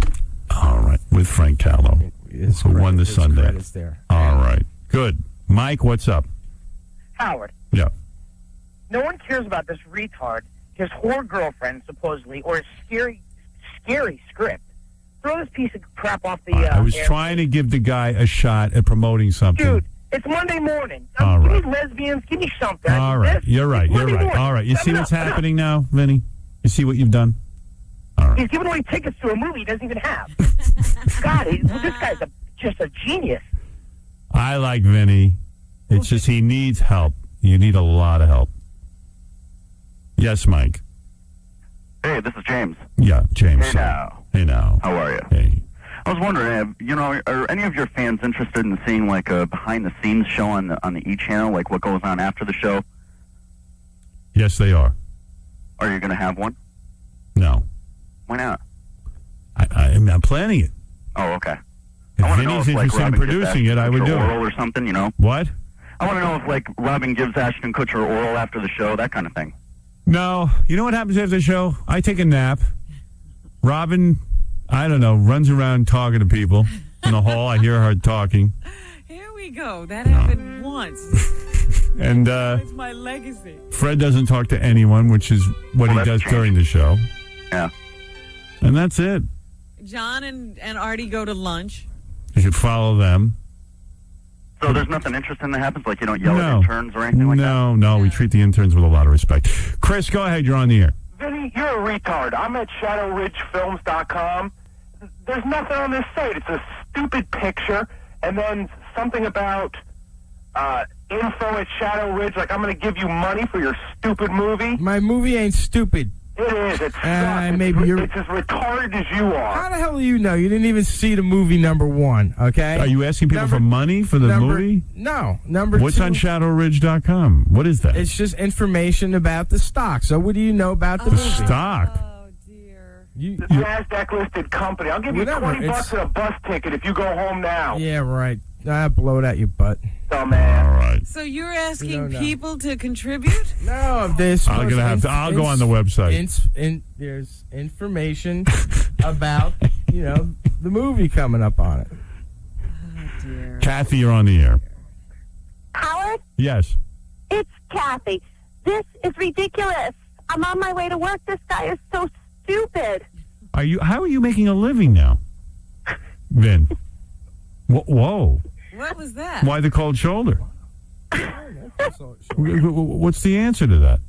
All right. With Frank Callow, who won the Sunday. Credits there. All right. Good. Mike, what's up? Howard, Yeah. no one cares about this retard, his whore girlfriend, supposedly, or his scary script. Throw this piece of crap off the I was air. trying to give the guy a shot at promoting something. Dude, it's Monday morning. All Give right. me lesbians, give me something. All right. This- You're right. it's Monday morning. All right. You see what's Enough. happening now, Vinny? You see what you've done? All right. He's giving away tickets to a movie he doesn't even have. God, this guy's just a genius. I like Vinny. It's just he needs help. You need a lot of help. Yes, Mike. Hey, this is James. Yeah, James. Hey now. Hey now. How are you? Hey. I was wondering, are any of your fans interested in seeing like a behind-the-scenes show on the E channel, like what goes on after the show? Yes, they are. Are you going to have one? No. Why not? I'm planning it. Oh, okay. If I want to know Vinny's if like interested in Robin gives producing it, I would Ashton do Kutcher it. oral or something, you know? What? I want to know if like Robin gives Ashton Kutcher oral after the show, that kind of thing. No. You know what happens after the show? I take a nap. Robin, I don't know, runs around talking to people in the hall. I hear her talking. Here we go. That happened once. And It's my legacy. Fred doesn't talk to anyone, which is what he that's does changed. during the show. Yeah. And that's it. John and Artie go to lunch. You should follow them. So there's nothing interesting that happens? Like you don't yell No. at interns or anything like that? No, we treat the interns with a lot of respect. Chris, go ahead. You're on the air. Vinny, you're a retard. I'm at ShadowRidgeFilms.com. There's nothing on this site. It's a stupid picture, and then something about info at Shadow Ridge. Like, I'm going to give you money for your stupid movie. My movie ain't stupid. It is. It's sucks. maybe you're. It's as retarded as you are. How the hell do you know? You didn't even see the movie number one, okay? Are you asking people for money for the movie? No. Number What's two. on ShadowRidge.com? What is that? It's just information about the stock. So what do you know about the movie? Stock. Oh, dear. You, The NASDAQ-listed company. I'll give you Whatever, $20 it's- and a bus ticket if you go home now. yeah, right. Blow it out your butt. Dumbass. All right. So you're asking You don't know. people to contribute? No, there's. I'm gonna have to. I'll go on the website. There's information about the movie coming up on it. Oh, dear. Kathy, you're on the air. Howard, Yes. it's Kathy. This is ridiculous. I'm on my way to work. This guy is so stupid. How are you making a living now, Vin? Whoa! What was that? Why the cold shoulder? What's the answer to that?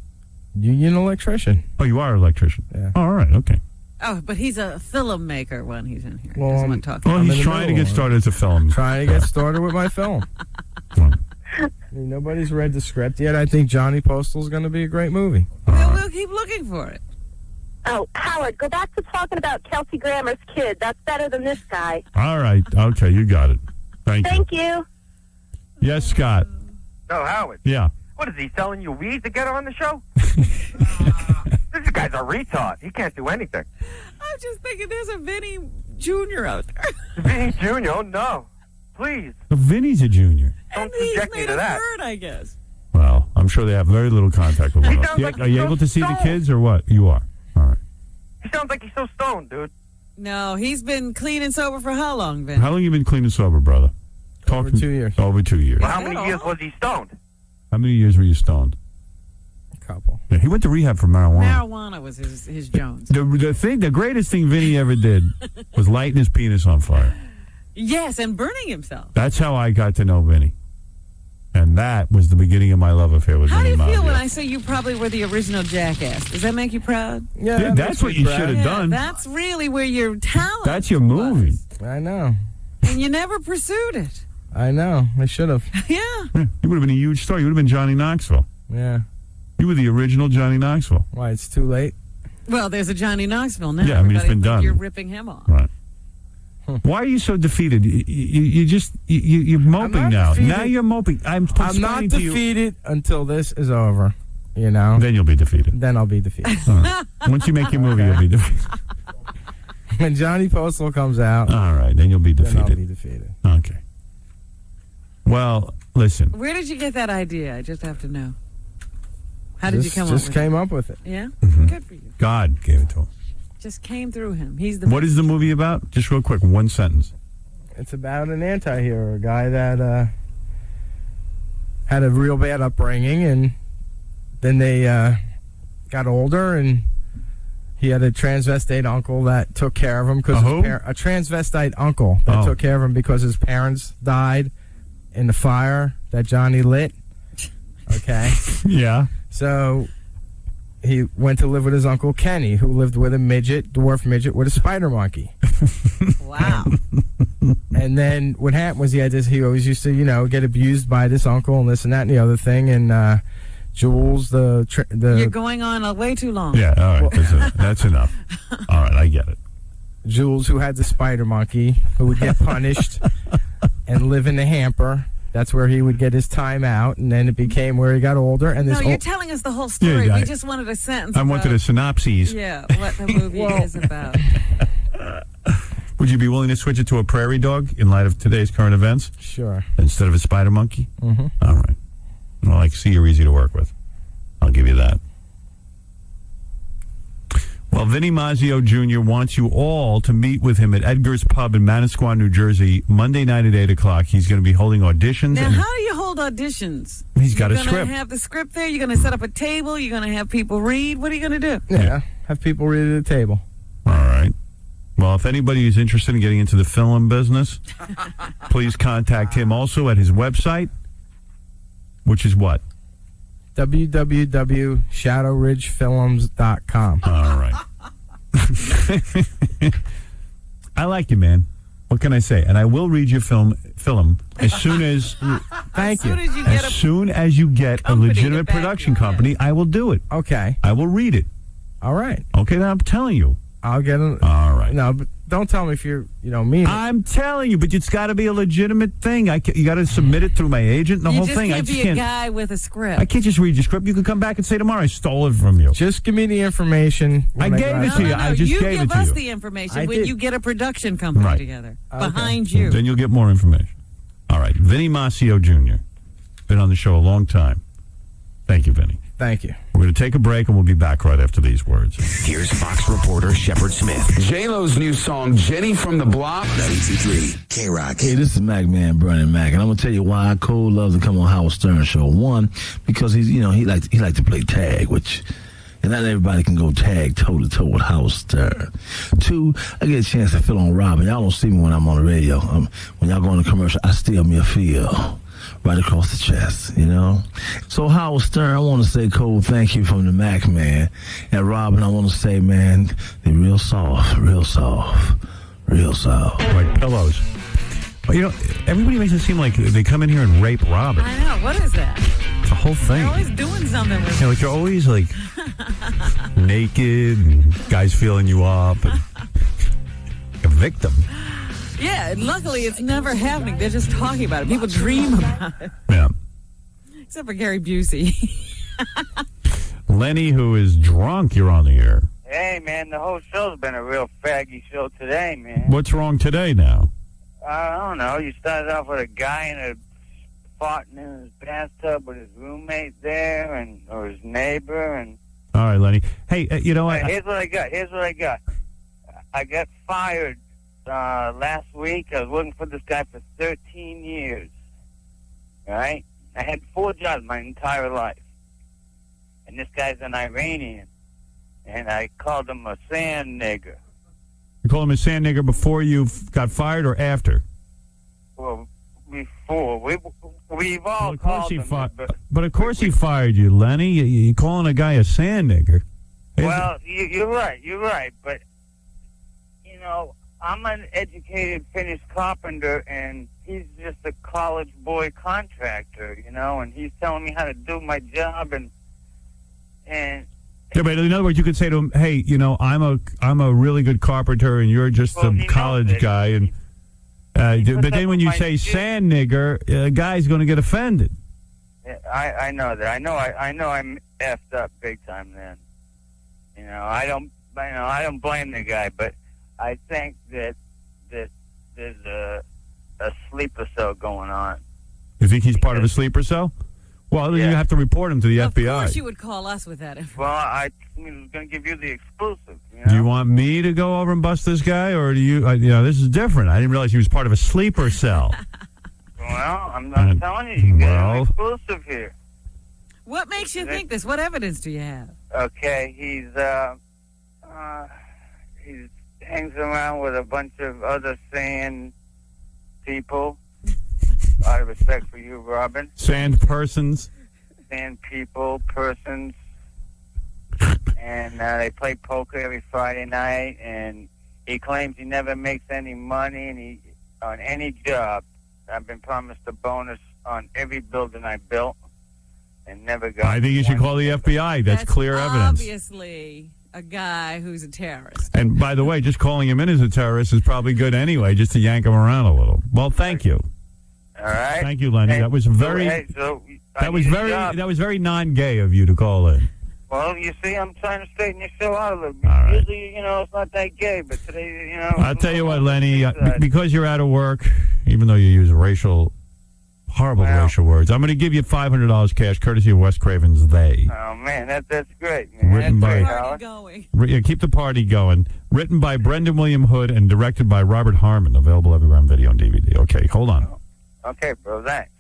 Union electrician. Oh, you are an electrician. Yeah. Oh, all right. Okay. Oh, but he's a filmmaker when he's in here. Well, Doesn't want to talk. Well, I'm in he's the trying to middle get of it. started as a film. Trying to get started with my film. Nobody's read the script yet. I think Johnny Postal's going to be a great movie. We'll keep looking for it. Oh, Howard, go back to talking about Kelsey Grammer's kid. That's better than this guy. All right. Okay, you got it. Thank you. Thank you. Yes, Scott. No, Howard. Yeah. What is he selling you weed to get on the show? This guy's a retard. He can't do anything. I'm just thinking there's a Vinny Jr. out there. Vinny Jr. Oh no, please. Vinny's a junior. And Don't he's subject me made to a that. third, I guess. Well, I'm sure they have very little contact with one He another. sounds like Are you he's able so to see the stoned. kids or what? You are. All right. He sounds like he's so stoned, dude. No, he's been clean and sober for how long, Vin? How long you been clean and sober, brother? Over 2 years. Over 2 years. Well, how Is that many years all? was he stoned? How many years were you stoned? A couple. Yeah, he went to rehab for marijuana. Marijuana was his Jones. The greatest thing Vinny ever did was lighting his penis on fire. Yes, and burning himself. That's how I got to know Vinny. And that was the beginning of my love affair with How do Vinny you feel Mazzio. when I say you probably were the original jackass? Does that make you proud? Yeah, that's what you should have done. That's really where your talent That's your movie. was. I know. And you never pursued it. I know. I should have. Yeah. You would have been a huge star. You would have been Johnny Knoxville. Yeah. You were the original Johnny Knoxville. Why, it's too late? Well, there's a Johnny Knoxville now. Yeah, I mean, it's been done. You're ripping him off. Right. Why are you so defeated? You're moping now. Defeated. Now you're moping. I'm not defeated until this is over. You know? Then you'll be defeated. Then I'll be defeated. Right. Once you make your movie, you'll be defeated. When Johnny Postal comes out. All right, then you'll be defeated. Then I'll be defeated. Okay. Well, listen. Where did you get that idea? I just have to know. How did you come up with it? Just came up with it. Yeah? Mm-hmm. Good for you. God gave it to him. Just came through him. He's the What is the movie about? Just real quick, one sentence. It's about an anti-hero, a guy that had a real bad upbringing, and then they got older, and he had a transvestite uncle that took care of him. A transvestite uncle that took care of him because his parents died in the fire that Johnny lit. Okay? Yeah. So he went to live with his uncle Kenny, who lived with a dwarf midget with a spider monkey. Wow. And then what happened was he always used to, get abused by this uncle and this and that and the other thing. And Jules, You're going on way too long. Yeah, all right. That's enough. All right, I get it. Jules, who had the spider monkey, who would get punished and live in the hamper. That's where he would get his time out, and then it became where he got older. And this you're telling us the whole story. Yeah, we just wanted a sentence. I wanted a synopsis. Yeah, what the movie is about. Would you be willing to switch it to a prairie dog in light of today's current events? Sure. Instead of a spider monkey? Mm-hmm. All right. Well, I see you're easy to work with. I'll give you that. Well, Vinny Mazzeo Jr. wants you all to meet with him at Edgar's Pub in Manasquan, New Jersey, Monday night at 8 o'clock. He's going to be holding auditions. Now, how do you hold auditions? He's got a script. You're going to have the script there? You're going to set up a table? You're going to have people read? What are you going to do? Yeah, have people read at the table. All right. Well, if anybody is interested in getting into the film business, please contact him also at his website, which is what? www.shadowridgefilms.com. All right. I like you, man. What can I say? And I will read your film as soon as Thank you. As soon as you get a legitimate production company, I will do it. Okay. I will read it. All right. Okay, then I'm telling you. I'll get it. All right. No, but don't tell me if you don't mean it. I'm telling you, but it's got to be a legitimate thing. You got to submit it through my agent and the whole thing. I just can't be a guy with a script. I can't just read your script. You can come back and say tomorrow I stole it from you. Just give me the information. I gave it to you. I just gave it to you. You give us the information when you get a production company together behind you. Then you'll get more information. All right. Vinny Mazzeo Jr. Been on the show a long time. Thank you, Vinny. Thank you. We're going to take a break, and we'll be back right after these words. Here's Fox reporter Shepard Smith. J-Lo's new song, Jenny from the Block. 92.3 K-Rock. Hey, this is Mac Man, Brandon Mac, and I'm going to tell you why Cole loves to come on Howard Stern Show. One, because he likes to play tag, which... And not everybody can go tag toe-to-toe with Howard Stern. Two, I get a chance to fill on Rob, and y'all don't see me when I'm on the radio. When y'all go on the commercial, I steal me a feel right across the chest, So Howard Stern, I want to say, Cole, thank you from the Mac Man. And Robin, I want to say, man, they're real soft, real soft, real soft. Like pillows. But, everybody makes it seem like they come in here and rape Robin. I know. What is that? It's a whole thing. They're always doing something with like you're always like naked and guys feeling you up and a victim. Yeah, luckily it's never happening. They're just talking about it. People dream about it. Yeah. Except for Gary Busey. Lenny, who is drunk, you're on the air. Hey, man, the whole show's been a real faggy show today, man. What's wrong today now? I don't know. You started off with a guy farting in his bathtub with his roommate there or his neighbor. All right, Lenny. Hey, you know what? Here's what I got. I got fired last week. I was working for this guy for 13 years. All right? I had 4 jobs my entire life. And this guy's an Iranian. And I called him a sand nigger. You called him a sand nigger before you got fired or after? Well, before. We've all called him. But of course he fired you, Lenny. You calling a guy a sand nigger. Well, you're right. But, I'm an educated, finished carpenter, and he's just a college boy contractor, you know, and he's telling me how to do my job, and Yeah, but in other words, you could say to him, "Hey, you know, I'm a really good carpenter, and you're just a college guy." And but then when you say "sand nigger," a guy's going to get offended. I know that. I know I'm effed up big time. Then, you know, I don't blame the guy, but I think that there's a sleeper cell going on. You think he's part of a sleeper cell? Well, then you have to report him to the FBI. Of course you would call us with that information. Well, I was going to give you the exclusive. You know? Do you want me to go over and bust this guy, or do you? This is different. I didn't realize he was part of a sleeper cell. Well, I'm not telling you. You got an exclusive here. What makes you think this? What evidence do you have? Okay, he hangs around with a bunch of other sand people. Out of respect for you, Robin. Sand persons. Sand people, persons. And they play poker every Friday night, and he claims he never makes any money, and on any job. I've been promised a bonus on every building I built, and never got. I think you should call the FBI. That's clear evidence. Obviously, a guy who's a terrorist. And by the way, just calling him in as a terrorist is probably good anyway, just to yank him around a little. Well, thank you. All right. Thank you, Lenny. That was very. That was very non-gay of you to call in. Well, you see, I'm trying to straighten your show out a little bit. Right. Usually, you know, it's not that gay, but today, you know. I'll tell you what, Lenny, because you're out of work, even though you use horrible racial words, I'm going to give you $500 cash, courtesy of Wes Craven's They. Oh, man, that's great, man. Written that's by, party going. Keep the party going. Written by Brendan William Hood and directed by Robert Harmon. Available everywhere on video and DVD. Okay, hold on. Okay, bro, thanks.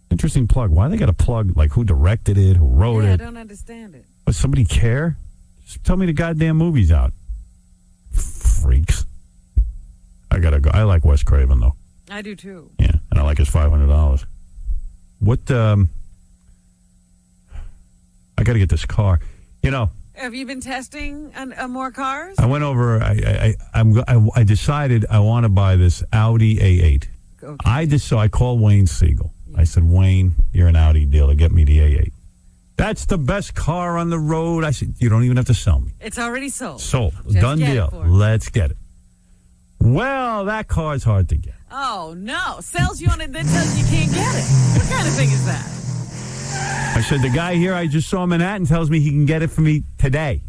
Interesting plug. Why they got to plug, like, who directed it, who wrote it? I don't understand it. Does somebody care? Just tell me the goddamn movie's out. Freaks. I got to go. I like Wes Craven, though. I do, too. Yeah, and I like his $500. What, I got to get this car. You know. Have you been testing more cars? I went over, I decided I want to buy this Audi A8. Okay. So I called Wayne Siegel. I said, Wayne, you're an Audi dealer. Get me the A8. That's the best car on the road. I said, you don't even have to sell me. It's already sold. Sold. Just Done deal. Let's get it. Well, that car's hard to get. Oh, no. Sells you on it, then tells you can't get it. What kind of thing is that? I said, the guy here, I just saw him in Manhattan, tells me he can get it for me today.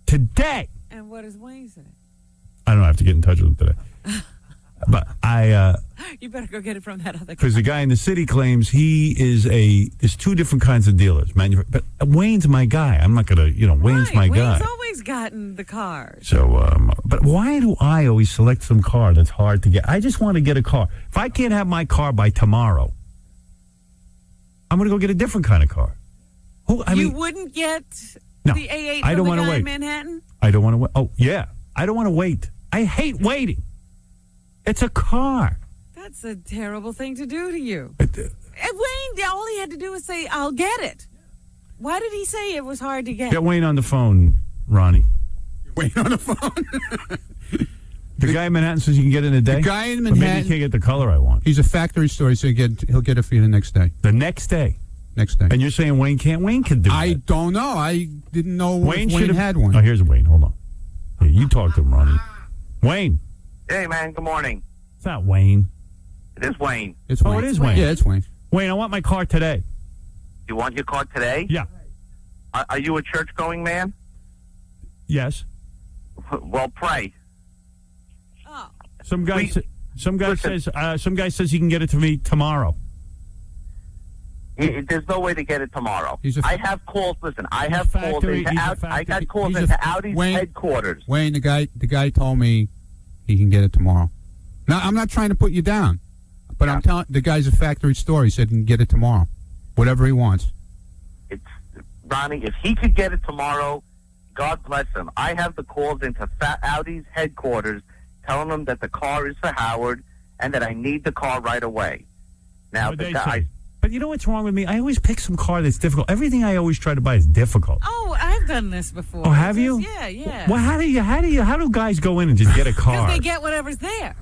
Today. And what does Wayne say? I don't have to get in touch with him today. But you better go get it from that other guy. Because the guy in the city claims there's two different kinds of dealers. But Wayne's my guy. I'm not going to, Wayne's my guy. Wayne's always gotten the cars. So, but why do I always select some car that's hard to get? I just want to get a car. If I can't have my car by tomorrow, I'm going to go get a different kind of car. You wouldn't get the A8 I don't from the guy wait. in Manhattan? I don't want to wait. Oh, yeah. I don't want to wait. I hate waiting. It's a car. That's a terrible thing to do to you. Wayne, all he had to do was say, I'll get it. Why did he say it was hard to get? Get Wayne on the phone, Ronnie. Wayne on the phone? The guy in Manhattan says you can get it in a day? The guy in But maybe Manhattan, he can't get the color I want. he's a factory store, so he'll get it for you the next day. The next day? Next day. And you're saying Wayne can't? Wayne can do I that. don't know. I didn't know Wayne should've- had one. Oh, here's Wayne. Hold on. Yeah, you talk to him, Ronnie. Wayne. Hey, man, good morning. It's not Wayne. It is Wayne. It's Wayne. Oh, it is Wayne. Yeah, it's Wayne. Wayne, I want my car today. You want your car today? Yeah. Are you a church-going man? Yes. Well, pray. Oh. Some guy says he can get it to me tomorrow. There's no way to get it tomorrow. I have calls. Listen, I have calls into I got calls into Audi's headquarters. Wayne, the guy told me he can get it tomorrow. Now, I'm not trying to put you down, but I'm telling the guy's a factory store. He said he can get it tomorrow, whatever he wants. It's Ronnie. If he could get it tomorrow, God bless him. I have the calls into Audi's headquarters telling them that the car is for Howard and that I need the car right away. Now, the guy. But you know what's wrong with me? I always pick some car that's difficult. Everything I always try to buy is difficult. Oh, I have done this before. Oh, have you? Yeah. Well, how do guys go in and just get a car? Because they get whatever's there.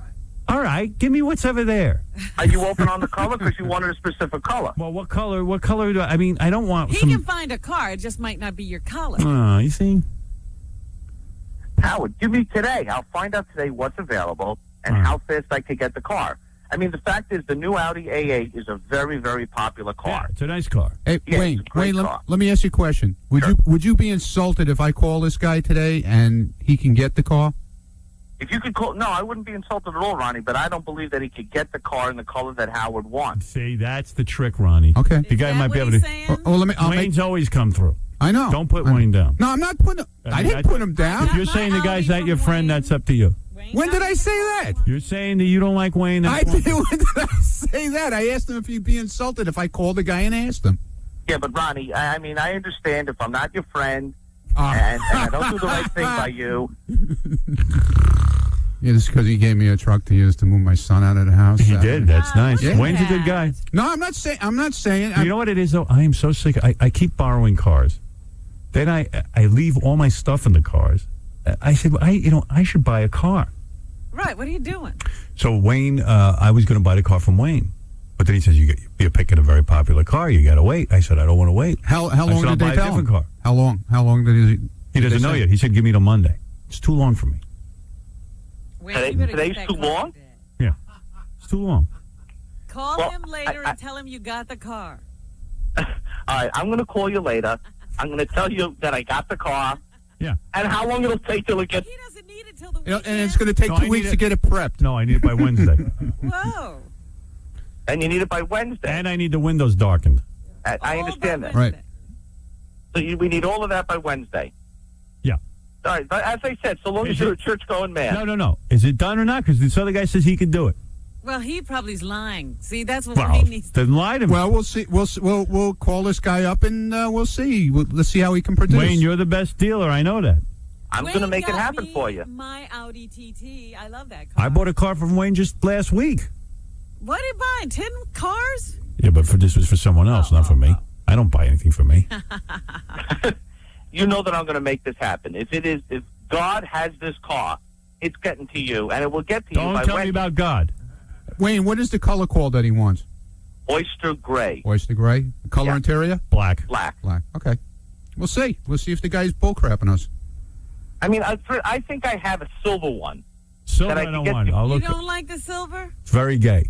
All right, give me what's ever there. Are you open on the color because you wanted a specific color? Well, what color do I mean, I don't want He some... can find a car. It just might not be your color. You see? Howard, give me today. I'll find out today what's available and how fast I could get the car. I mean, the fact is the new Audi A8 is a very, very popular car. It's a nice car. Hey, Yeah, Wayne, it's a great car. let me ask you a question. Would you be insulted if I call this guy today and he can get the car? If you could call... No, I wouldn't be insulted at all, Ronnie, but I don't believe that he could get the car in the color that Howard wants. See, that's the trick, Ronnie. Okay. The guy might be able to... Wayne's always come through. I know. Don't put Wayne down. No, I'm not putting... I didn't put him down. If you're saying the guy's not your friend, that's up to you. When did I say that? You're saying that you don't like Wayne. I did. When did I say that? I asked him if he'd be insulted if I called the guy and asked him. Yeah, but Ronnie, I mean, I understand if I'm not your friend and I don't do the right thing by you. Yeah, this is because he gave me a truck to use to move my son out of the house. He did. That's nice. Yeah. Wayne's a good guy. No, I'm not saying. You know what it is, though? I am so sick. I keep borrowing cars. Then I leave all my stuff in the cars. I said, I should buy a car. Right. What are you doing? So Wayne, I was going to buy the car from Wayne. But then he says, you're picking a very popular car. You got to wait. I said, I don't want to wait. How long did they tell him? Car. How long did he? He doesn't know yet. He said, give me till Monday. It's too long for me. Today's too long? Yeah. It's too long. Call him later and tell him you got the car. All right, I'm going to call you later. I'm going to tell you that I got the car. Yeah. And how long it'll take till it gets... He doesn't need it till the weekend. And it's going to take 2 weeks to get it prepped. No, I need it by Wednesday. Whoa. And you need it by Wednesday. And I need the windows darkened. I understand that. Right. So we need all of that by Wednesday. Yeah. All right, but as I said, so long as you're a church-going man. No. Is it done or not? Because this other guy says he can do it. Well, he probably's lying. See, that's what Well, he needs. then lie to me. Well, we'll see. We'll call this guy up and we'll see. Let's see how he can produce. Wayne, you're the best dealer. I know that. I'm going to make it happen for you. My Audi TT. I love that car. I bought a car from Wayne just last week. What are you buying? 10 cars? Yeah, but this was for someone else, not for me. I don't buy anything for me. You know that I'm going to make this happen. If God has this car, it's getting to you, and it will get to you by Don't tell me about God. Wayne, what is the color called that he wants? Oyster gray. Oyster gray. The color interior? Black. Black. Okay. We'll see. We'll see if the guy's bullcrapping us. I mean, I think I have a silver one. Silver that I can don't get want. to. I'll You look. don't like the silver? It's very gay.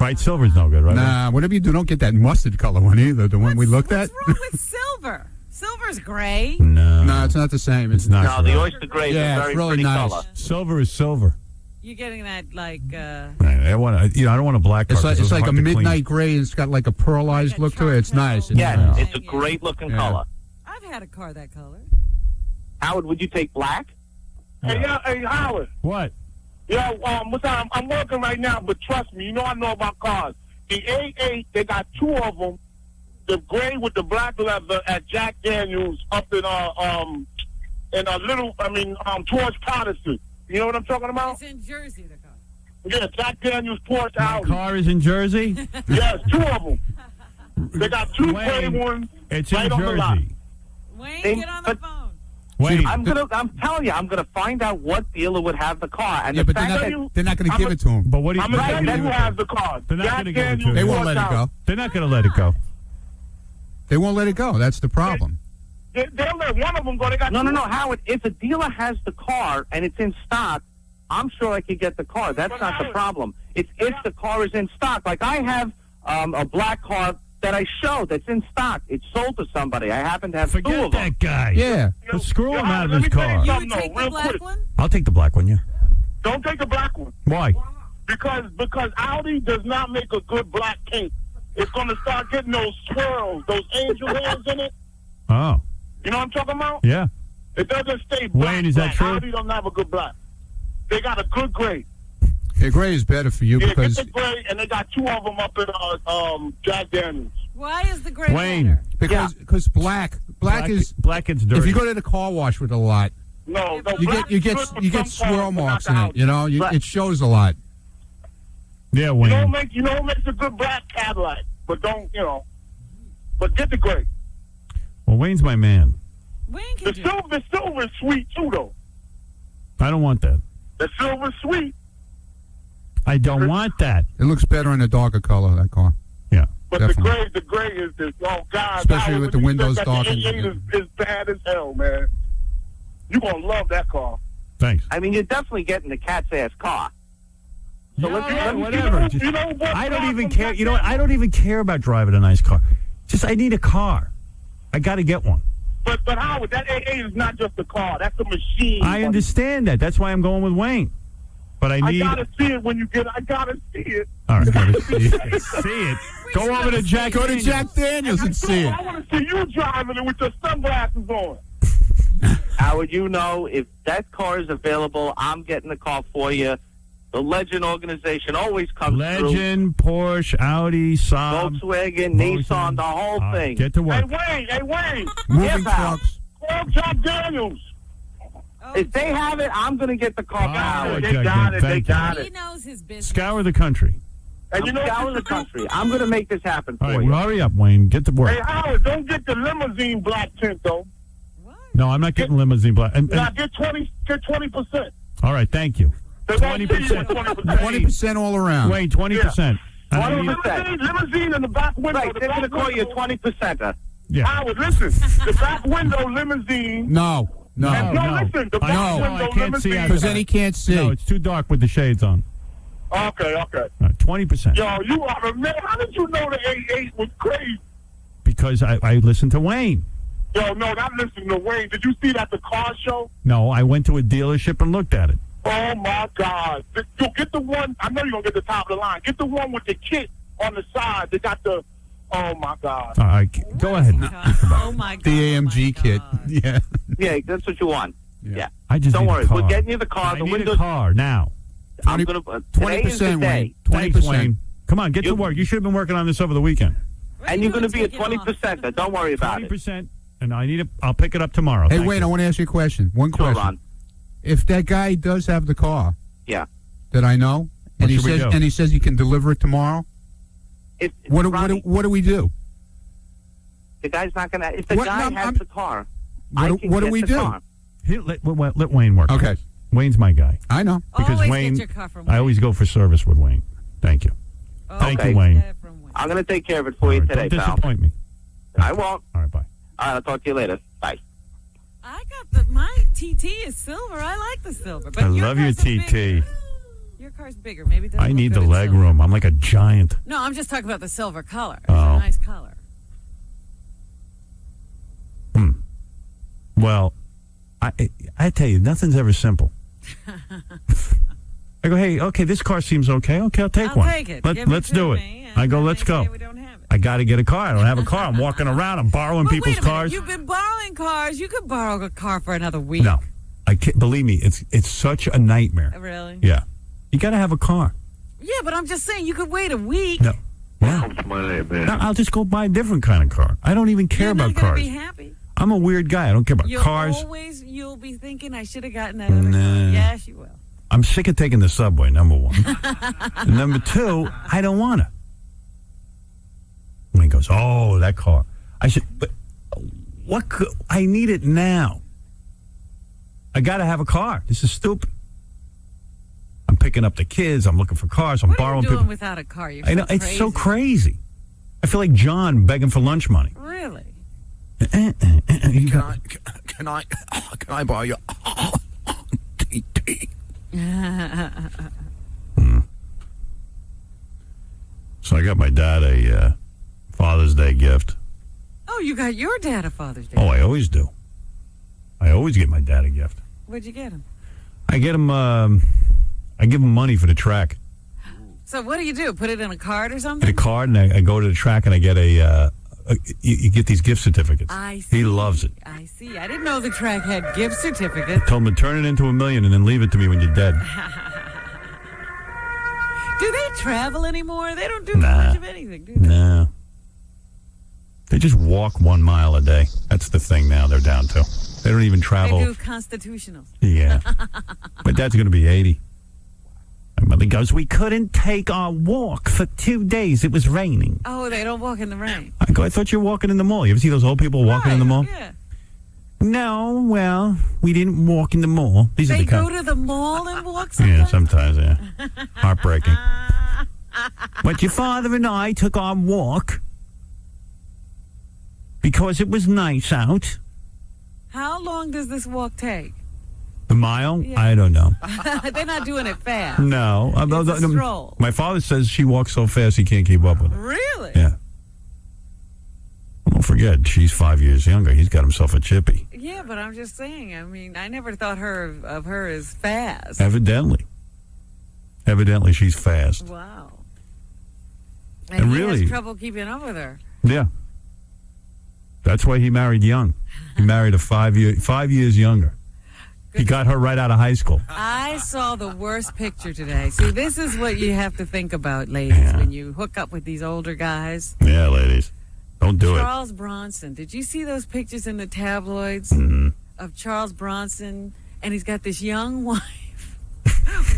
Right? Silver's no good, right? Nah, whatever you do, don't get that mustard color one either. The one we looked at. What's wrong with silver? Silver's gray. No, it's not the same. It's not. No, the oyster gray is a very it's really pretty nice. color. Silver is silver. You're getting that like. I want to. I don't want a black car. It's 'cause like, hard a to clean. midnight gray. It's got like a pearlized look to it. It's nice. Yes, it's a great looking color. I've had a car that color. Howard, would you take black? Hey, Howard. What? Yeah, I'm working right now, but trust me, you know I know about cars. The A8, they got two of them. The gray with the black leather at Jack Daniels up in towards Patterson. You know what I'm talking about? It's in Jersey, the car. Yeah, Jack Daniels Porsche My Audi. car is in Jersey. Yes, two of them. They got two gray ones. It's right in on the lot. Jersey. Wayne, They- get on the phone. Wayne, I'm telling you, I'm gonna find out what dealer would have the car. And Yeah, the but fact they're not going to give it to him. But what do you? I'm gonna tell you who has the car. They're not Jack going to give it to Daniels him. They won't let it Porsche go. Audi. They're not going to let it go. They won't let it go. That's the problem. They'll let one of them go. They got No, two. Howard. If a dealer has the car and it's in stock, I'm sure I could get the car. That's not the problem. It's if the car is in stock. Like I have a black car that I showed that's in stock. It's sold to somebody. I happen to have two Forget of them. that guy. Yeah. Let's screw him out of let his me tell car. you You something, would take real the black quick. one? I'll take the black one. Yeah. Don't take the black one. Why? Because Audi does not make a good black paint. It's going to start getting those swirls, those angel hairs in it. Oh. You know what I'm talking about? Yeah. It doesn't stay black. Wayne, is that true? Audi don't have a good black. They got a good gray. Yeah, gray is better for you Yeah, because get the gray, and they got two of them up in Jack Daniels. Why is the gray Wayne. better? because black is black gets dirty. if you go to the car wash with a lot, No, you black get is good for some swirl cars, but marks not in the it. Audi. You know, it shows a lot. Yeah, You Wayne. know what makes a good black Cadillac, but don't, but get the gray. Well, Wayne's my man. Wayne The silver is sweet too, though. I don't want that. The silver's sweet. I don't want that. It looks better in a darker color, that car. Yeah. But Definitely. the gray is this. Oh God! Especially Howard, with the when you windows said that darkened. The 88 is bad as hell, man. You gonna love that car. Thanks. I mean, you're definitely getting the cat's ass car. So Whatever. Just- I don't even care. You know what? I don't even care about driving a nice car. Just I need a car. I got to get one. But Howard, that 88 is not just a car. That's a machine. I understand that. That's why I'm going with Wayne. But I need. I gotta see it when you get. I gotta see it. All right, gotta see it. See it. Go over to Jack. Go to Jack Daniels and see it. I want to see you driving it with your sunglasses on. Howard, you know, if that car is available, I'm getting the car for you. The Legend organization always comes through. Legend, Porsche, Audi, Saab, Volkswagen, Nissan, the whole thing. Get to work. Hey, Wayne. Moving pal. trucks. Call Jack Daniels. If they have it, I'm going to get the car. They got it. They got He it. knows his business. Scour the country. And you know Scour the country. I'm going to make this happen All for right, you. well, hurry up, Wayne. Get to work. Hey, Howard, don't get the limousine black tint though. No, I'm not getting limousine black. Now get 20%. All right, thank you. 20%. 20% all around. Wayne, 20%. Limousine in the back window. Right, they're going to call you a 20%er. Yeah. Howard, listen. The back window limousine. No. Listen. The back window I can't see limousine. out Because then he can't see. No, it's too dark with the shades on. Okay. 20%. Yo, you are a man. How did you know the 88 was crazy? Because I listened to Wayne. Yo, no, not listening to Wayne. Did you see that at the car show? No, I went to a dealership and looked at it. Oh, my God. Yo, get the one. I know you're going to get the top of the line. Get the one with the kit on the side. They got the. Oh, my God. All right, go ahead. Oh, my God. The AMG kit. Yeah. Yeah, that's what you want. Yeah. I just Don't need worry. a car. We're getting you the car. I The need windows. a car now. I'm going to. Today is the 20%, day. Wayne. Thanks, 20%. Wayne. Come on, get to work. You should have been working on this over the weekend. And you're going to be a 20%er. Don't worry about it. 20%, and I'll pick it up tomorrow. Hey, Thank Wayne, you. I want to ask you a question. One Sure, question. Ron. If that guy does have the car Yeah. that I know, What and he should we says do? he says he can deliver it tomorrow, what do we do? The guy's not going to. If the What- guy no, has I'm- the car, What do we do? Let Wayne work. Okay. Wayne's my guy. I know. Because Always Wayne, get your car from I Wayne. always go for service with Wayne. Thank you. Thank Okay. you, Wayne. I'm going to take care of it for you All right, today, don't pal. disappoint me. I won't. All right, bye. I'll talk to you later. Bye. I got my TT is silver. I like the silver. But I love your car's a TT. bigger- Your car's bigger. Maybe it doesn't I look need good the in leg silver. room. I'm like a giant. No, I'm just talking about the silver color. It's Oh. a nice color. Well, I tell you, nothing's ever simple. I go, hey, okay, this car seems okay. Okay, I'll take I'll one. take it. Give it Let's to do it. me, and I go, then let's they go. say we don't have it. I got to get a car. I don't have a car. I'm walking around. I'm borrowing But people's wait a minute. cars. You've been borrowing cars. You could borrow a car for another week. No, I can't. Believe me, it's such a nightmare. Really? Yeah, you got to have a car. Yeah, but I'm just saying you could wait a week. No. Yeah. No, I'll just go buy a different kind of car. I don't even care You're about not gonna cars. be happy. I'm a weird guy. I don't care about cars. You'll be thinking I should have gotten that other car. Yes, you will. I'm sick of taking the subway, number one. And number two, I don't want to. And he goes, oh, that car. I said, but what could, I need it now. I got to have a car. This is stupid. I'm picking up the kids. I'm looking for cars. I'm What are borrowing you doing people. without a car? You're I know, so it's crazy. so crazy. I feel like John begging for lunch money. Really? Can I borrow your TT? So I got my dad a Father's Day gift. Oh, you got your dad a Father's Day. Oh, I always do. I always get my dad a gift. What'd you get him? I get him. I give him money for the track. So what do you do? Put it in a card or Get something? a card, and I go to the track, and I get you get these gift certificates. I see. He loves it. I see. I didn't know the track had gift certificates. Told him to turn it into $1 million and then leave it to me when you're dead. Do they travel anymore? They don't do Nah. much of anything, do they? No. They just walk 1 mile a day. That's the thing now they're down to. They don't even travel. They do constitutionals. Yeah. My dad's going to be 80. My mother goes, we couldn't take our walk for 2 days. It was raining. Oh, they don't walk in the rain. I go, I thought you were walking in the mall. You ever see those old people walking in the mall? Yeah. No, well, we didn't walk in the mall. These are They the go kind. to the mall and walk Yeah, sometimes? sometimes, yeah. Heartbreaking. But your father and I took our walk because it was nice out. How long does this walk take? The mile? Yeah. I don't know. They're not doing it fast. No. It's a stroll. My father says she walks so fast he can't keep up with her. Really? Yeah. Don't forget, she's 5 years younger. He's got himself a chippy. Yeah, but I'm just saying. I mean, I never thought of her as fast. Evidently, she's fast. Wow. And And he really- has trouble keeping up with her. Yeah. That's why he married young. He married a 5 years younger. He got her right out of high school. I saw the worst picture today. See, this is what you have to think about, ladies, when you hook up with these older guys. Yeah, ladies. Don't do Charles Bronson. Did you see those pictures in the tabloids of Charles Bronson? And he's got this young wife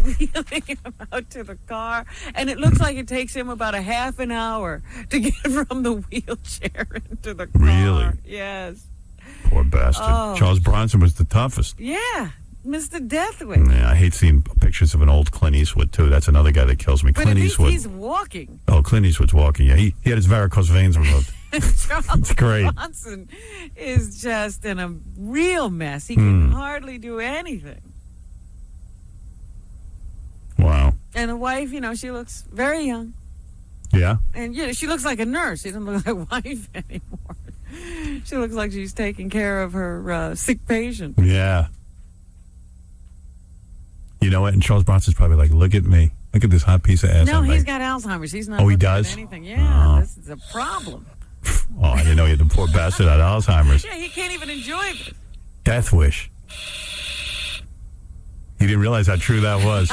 wheeling him out to the car. And it looks like it takes him about a half an hour to get from the wheelchair into the car. Really? Yes. Poor bastard. Oh. Charles Bronson was the toughest. Yeah. Mr. Deathwick. Yeah, I hate seeing pictures of an old Clint Eastwood, too. That's another guy that kills me. But Clint at least Eastwood. he's walking. Oh, Clint Eastwood's walking. Yeah, he had his varicose veins removed. Charles It's great. Bronson is just in a real mess. He can hardly do anything. Wow. And the wife, she looks very young. Yeah? And, she looks like a nurse. She doesn't look like a wife anymore. She looks like she's taking care of her sick patient. Yeah. You know what? And Charles Bronson's probably like, look at me. Look at this hot piece of ass. No, I'm he's like, got Alzheimer's. He's not Oh, he looking at does? anything. Yeah, Oh. this is a problem. Oh, I didn't know you had the poor bastard had Alzheimer's. Yeah, he can't even enjoy this. Death wish. He didn't realize how true that was.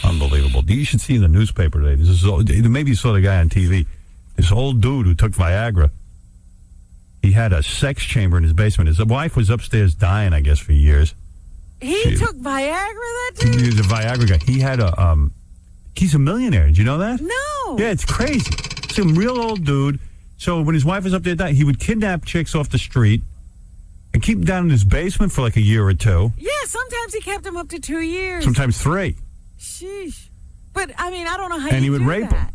Unbelievable. You should see in the newspaper today. Maybe you saw the guy on TV. This old dude who took Viagra. He had a sex chamber in his basement. His wife was upstairs dying, I guess, for years. He took Viagra that day? He was a Viagra guy. He had he's a millionaire. Did you know that? No. Yeah, it's crazy. Some real old dude. So when his wife was up there dying, he would kidnap chicks off the street and keep them down in his basement for like a year or two. Yeah, sometimes he kept him up to 2 years. Sometimes 3. Sheesh. But, I mean, I don't know how And he you would do rape that. them.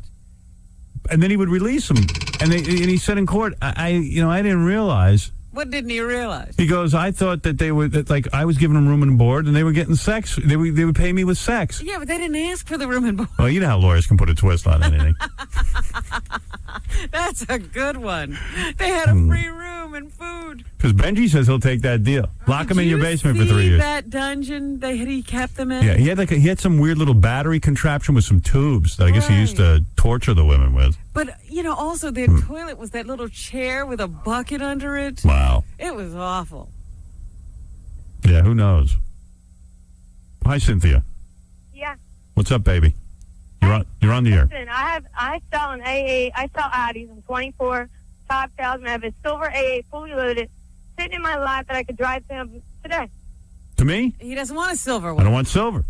And then he would release them. And he said in court, I didn't realize. What didn't he realize? He goes, I thought that they were, like, I was giving them room and board, and they were getting sex. They would pay me with sex. Yeah, but they didn't ask for the room and board. Well, you know how lawyers can put a twist on anything. That's a good one. They had a free room and food. Because Benji says he'll take that deal. Lock him in your basement for 3 See years. that dungeon he kept them in? Yeah, he had some weird little battery contraption with some tubes that I guess he used to torture the women with. But, also their toilet was that little chair with a bucket under it. Wow. It was awful. Yeah, who knows? Hi, Cynthia. Yeah. What's up, baby? You're on the air. Listen, I sell an AA. I sell Audis. I'm 24, top salesman. I have a silver AA fully loaded, sitting in my lot that I could drive to him today. To me? He doesn't want a silver I one. don't want silver.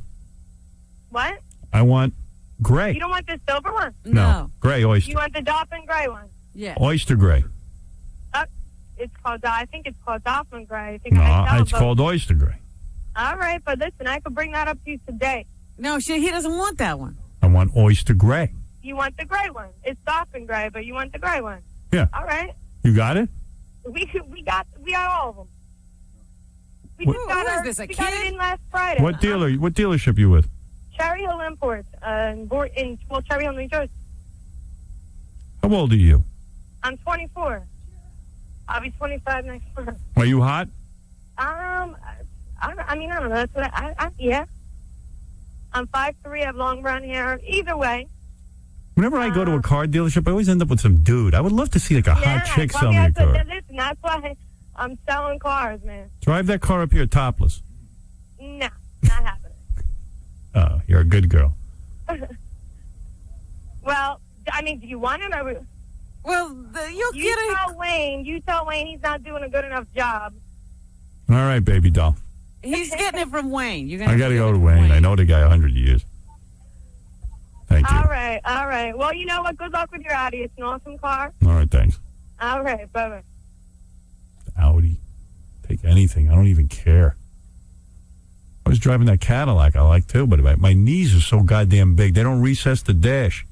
What? I want gray. You don't want the silver one? No. Gray oyster. You want the dolphin gray one? Yeah. Oyster gray. It's called. I think it's called dolphin gray. I think No, I sell it's both. called oyster gray. All right, but listen, I could bring that up to you today. No, he doesn't want that one. I want oyster gray. You want the gray one? It's dolphin gray, but you want the gray one. Yeah. All right. You got it? We got all of them. We Who- just got who is our, this, a we got kid? it in last Friday. What dealership you with? Cherry Hill Imports in Cherry Hill, New Jersey. How old are you? I'm 24. I'll be 25 next month. Are you hot? I mean, I don't know. That's what yeah. I'm 5'3". I have long brown hair. Either way. Whenever I go to a car dealership, I always end up with some dude. I would love to see like a hot chick sell me a car. Listen, that's why I'm selling cars, man. Drive that car up here topless. No, not happening. Oh, you're a good girl. Well, I mean, do you want it? Or well, you tell Wayne he's not doing a good enough job. All right, baby doll. He's getting it from Wayne. I got to go to Wayne. I know the guy 100 years. Thank you. All right. Well, you know what? Good luck with your Audi. It's an awesome car. All right, thanks. All right, bye-bye. anything. I don't even care. I was driving that Cadillac I like too, but my knees are so goddamn big. They don't recess the dash.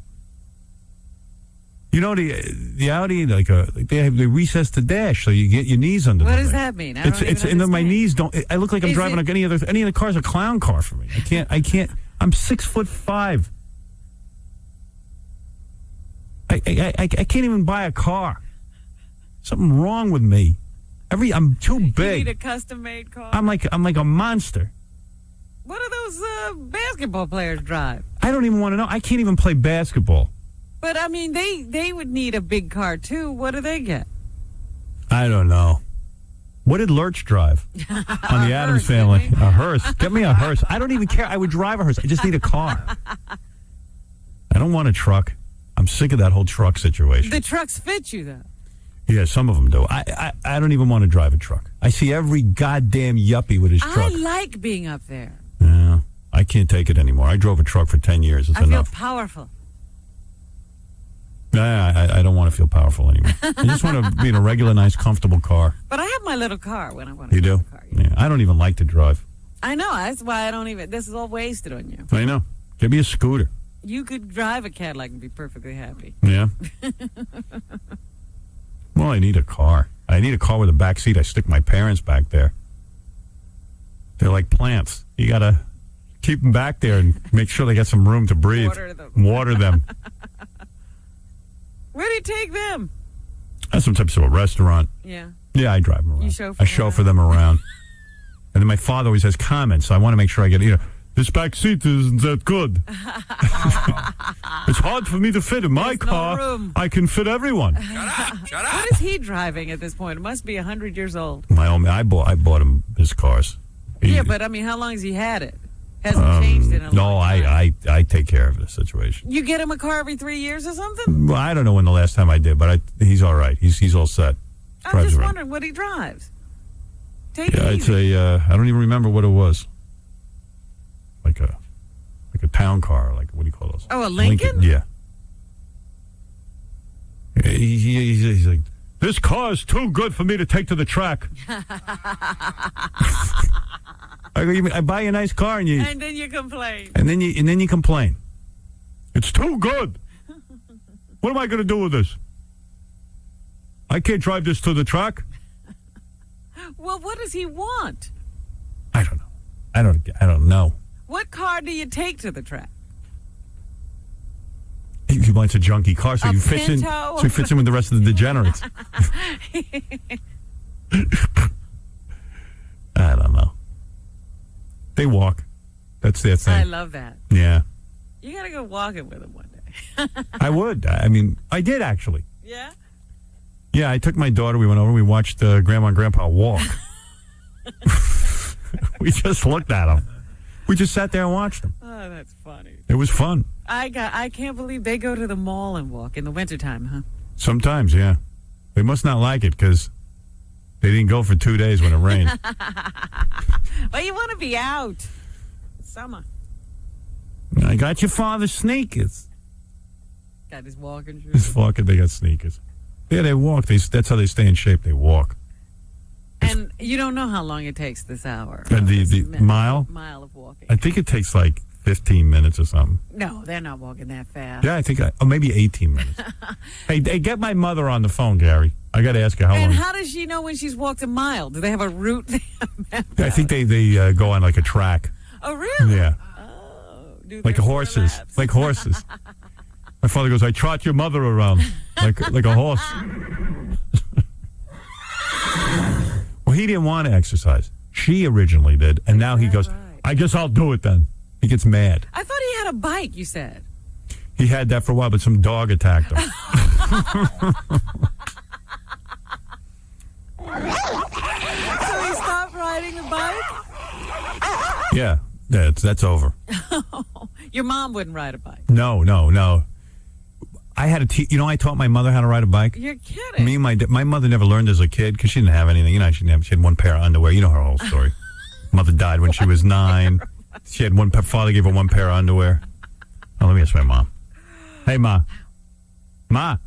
You know the Audi, they recess the dash so you get your knees under. What does that mean? I don't even understand. My knees don't. I look like I'm driving like any other car's a clown car for me. I can't. I'm 6'5". I can't even buy a car. Something wrong with me. I'm too big. You need a custom-made car. I'm like a monster. What do those basketball players drive? I don't even want to know. I can't even play basketball. But, I mean, they would need a big car, too. What do they get? I don't know. What did Lurch drive on the Addams Family? A hearse. Get me a hearse. I don't even care. I would drive a hearse. I just need a car. I don't want a truck. I'm sick of that whole truck situation. The trucks fit you, though. Yeah, some of them do. I don't even want to drive a truck. I see every goddamn yuppie with his truck. I like being up there. Yeah, I can't take it anymore. I drove a truck for 10 years. It's enough. I feel powerful. I don't want to feel powerful anymore. I just want to be in a regular, nice, comfortable car. But I have my little car when I want to You do? a car. Yeah. I don't even like to drive. I know. That's why I don't even. This is all wasted on you. I know. Give me a scooter. You could drive a Cadillac and be perfectly happy. Yeah. Well, I need a car. I need a car with a back seat. I stick my parents back there. They're like plants. You got to keep them back there and make sure they got some room to breathe. Water them. Where do you take them? Sometimes to a restaurant. Yeah. Yeah, I drive them around. You chauffeur I chauffeur them around. And then my father always has comments, so I want to make sure I get, this back seat isn't that good. It's hard for me to fit in my car. No room. I can fit everyone. Shut up. What is he driving at this point? It must be 100 years old. I bought him his cars. Yeah, but I mean, how long has he had it? Hasn't changed in a long time. I take care of the situation. You get him a car every 3 years or something? Well, I don't know when the last time I did, but he's all right. He's all set. I'm just wondering what he drives. Take it easy. I don't even remember what it was. Like a town car, like what do you call those? Oh, a Lincoln? Yeah. He's like, this car is too good for me to take to the track. I buy you a nice car and then you complain. And then you complain. It's too good. What am I going to do with this? I can't drive this to the track. Well, what does he want? I don't know. I don't know. What car do you take to the track? He wants a junky car, so he fits in with the rest of the degenerates. I don't know. They walk. That's their thing. I love that. Yeah. You got to go walking with him one day. I would. I mean, I did actually. Yeah? Yeah, I took my daughter. We went over. We watched Grandma and Grandpa walk. We just looked at them. We just sat there and watched them. Oh, that's funny. It was fun. I can't believe they go to the mall and walk in the wintertime, huh? Sometimes, yeah. They must not like it because they didn't go for 2 days when it rained. Well, you want to be out. It's summer. I got your father's sneakers. Got his walking shoes. They got sneakers. Yeah, they walk. That's how they stay in shape. They walk. And you don't know how long it takes this hour. The mile? Mile of walking. I think it takes like 15 minutes or something. No, they're not walking that fast. Yeah, I think, maybe 18 minutes. Hey, get my mother on the phone, Gary. I got to ask her how long. And how does she know when she's walked a mile? Do they have a route? I think they go on like a track. Oh, really? Yeah. Oh, like horses. Like horses. My father goes, I trot your mother around like a horse. Well, he didn't want to exercise. She originally did, and now he goes, I guess I'll do it then. He gets mad. I thought he had a bike, you said. He had that for a while, but some dog attacked him. So he stopped riding the bike? Yeah, that's over. Your mom wouldn't ride a bike. No. I had I taught my mother how to ride a bike. You're kidding. Me and my mother never learned as a kid because she didn't have anything. She had one pair of underwear. You know her whole story. Mother died when she was 9. She had father gave her one pair of underwear. Oh, let me ask my mom. Hey, Ma. Hello.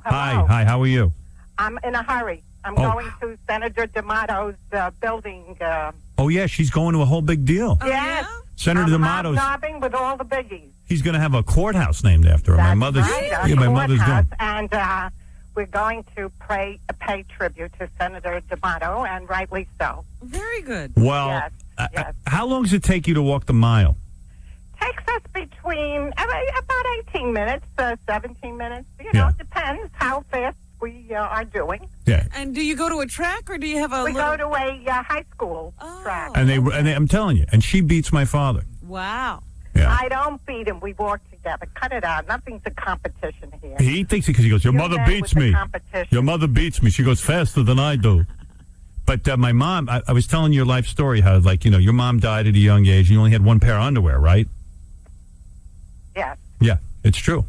Hi, how are you? I'm in a hurry. I'm Oh. going to Senator D'Amato's building. Oh, yeah, she's going to a whole big deal. Yes. Senator D'Amato's, Hobnobbing with all the biggies. he's going to have a courthouse named after her. My mother's, Right, yeah, my mother's courthouse, going. And we're going to pay tribute to Senator D'Amato, and rightly so. Very good. Well, Yes. how long does it take you to walk the mile? Takes us between about 18 minutes, 17 minutes. You know, it depends how fast we are doing. Yeah. And do you go to a track or do you have a We little... go to a high school track. And I'm telling you, and she beats my father. Wow. Yeah. I don't beat him. We walk together. Cut it out. Nothing's a competition here. He thinks it because he goes, your You mother met beats with the me. competition. Your mother beats me. She goes faster than I do. But my mom, I was telling your life story how, like, you know, your mom died at a young age. You only had one pair of underwear, right? Yes. Yeah, it's true.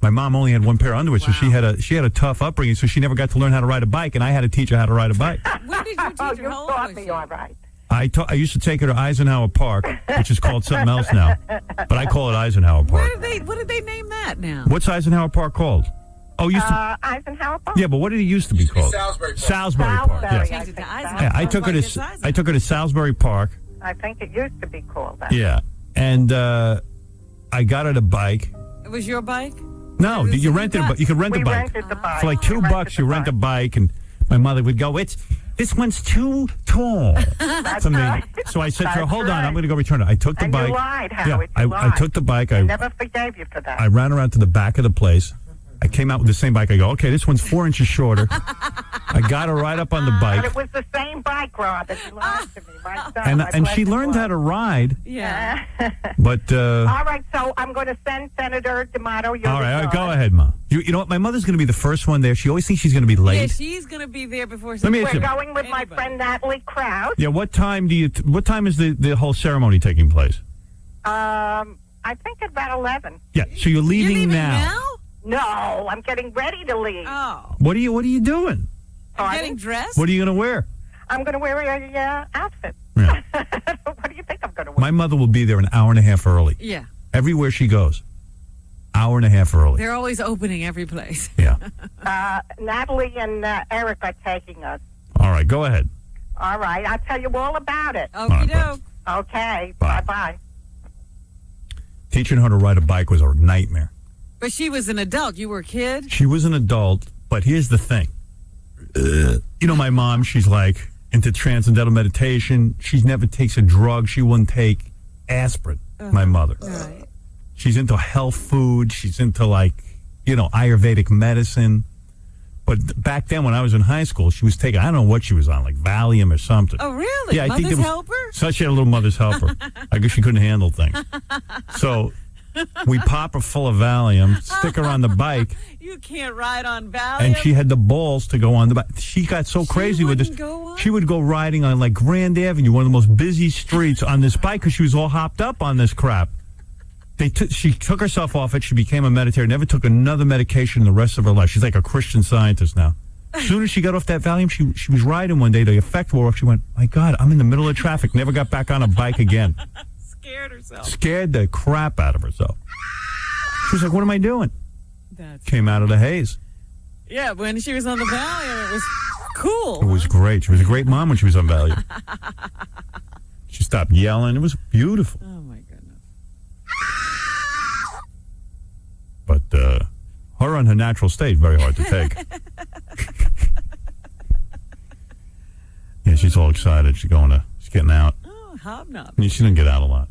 My mom only had one pair of underwear, so she had a tough upbringing, so she never got to learn how to ride a bike, and I had to teach her how to ride a bike. When did you teach her? You taught me all right. I used to take her to Eisenhower Park, which is called something else now, but I call it Eisenhower Park. What did they name that now? What's Eisenhower Park called? Oh, used to. Eisenhower Park? Yeah, but what did it used to be called? Salisbury Park. Yeah. Changed it to Eisenhower. Yeah, I took her to Salisbury Park. I think it used to be called that. Yeah, and I got her the bike. It was your bike? No, you rented. You could rent a bike rented the bike. for like $2. You rent a bike, and my mother would go, this one's too tall for me. So I said to her, hold on, I'm going to go return it. I took the And bike. you lied, Yeah, Howard. I You lied. took the bike. I never forgave you for that. I ran around to the back of the place. I came out with the same bike. I go, okay, this one's 4 inches shorter. I got her right up on the And bike. it was the same bike, Robert. You lied to me. My son, And she learned how to ride. Yeah. But All right, so I'm going to send Senator D'Amato your all right, regards. go ahead, Mom. You know what? My mother's going to be the first one there. She always thinks she's going to be late. Yeah, she's going to be there before. Let me ask We're you- going with my friend Natalie Krause. Yeah, what time is the whole ceremony taking place? I think at about 11. Yeah, so you're leaving now. No, I'm getting ready to leave. Oh. What are you doing? Getting dressed? What are you going to wear? I'm going to wear a outfit. Yeah. What do you think I'm going to wear? My mother will be there an hour and a half early. Yeah. Everywhere she goes. Hour and a half early. They're always opening every place. Yeah. Natalie and Eric are taking us. All right, go ahead. All right, I'll tell you all about it. Okie doke. Okay, bye-bye. Teaching her to ride a bike was a nightmare. But she was an adult. You were a kid? She was an adult, but here's the thing. You know, my mom, she's like into transcendental meditation. She never takes a drug. She wouldn't take aspirin, my mother. Right. She's into health food. She's into, like, you know, Ayurvedic medicine. But back then when I was in high school, she was taking, I don't know what she was on, like Valium or something. Oh, really? Yeah, I think Mother's there was, helper? So she had a little mother's helper. I guess she couldn't handle things. So we pop her full of Valium, stick her on the bike, You can't ride on Valium. and she had the balls to go on the bike. She got so crazy with this. She would go riding on like Grand Avenue, one of the most busy streets, on this bike because she was all hopped up on this crap. She took herself off it. She became a meditator. Never took another medication the rest of her life. She's like a Christian Scientist now. As soon as she got off that Valium, she was riding one day. The effect wore off. She went, my God, I'm in the middle of traffic. Never got back on a bike again. Scared herself. Scared the crap out of herself. She was like, what am I doing? Came out of the haze. Yeah, when she was on the Valium, it was cool. It was great. She was a great mom when she was on Valium. She stopped yelling. It was beautiful. Oh, my goodness. But her on her natural state, very hard to take. Yeah, she's all excited. She's getting out. Oh, hobnob. I mean, she didn't get out a lot.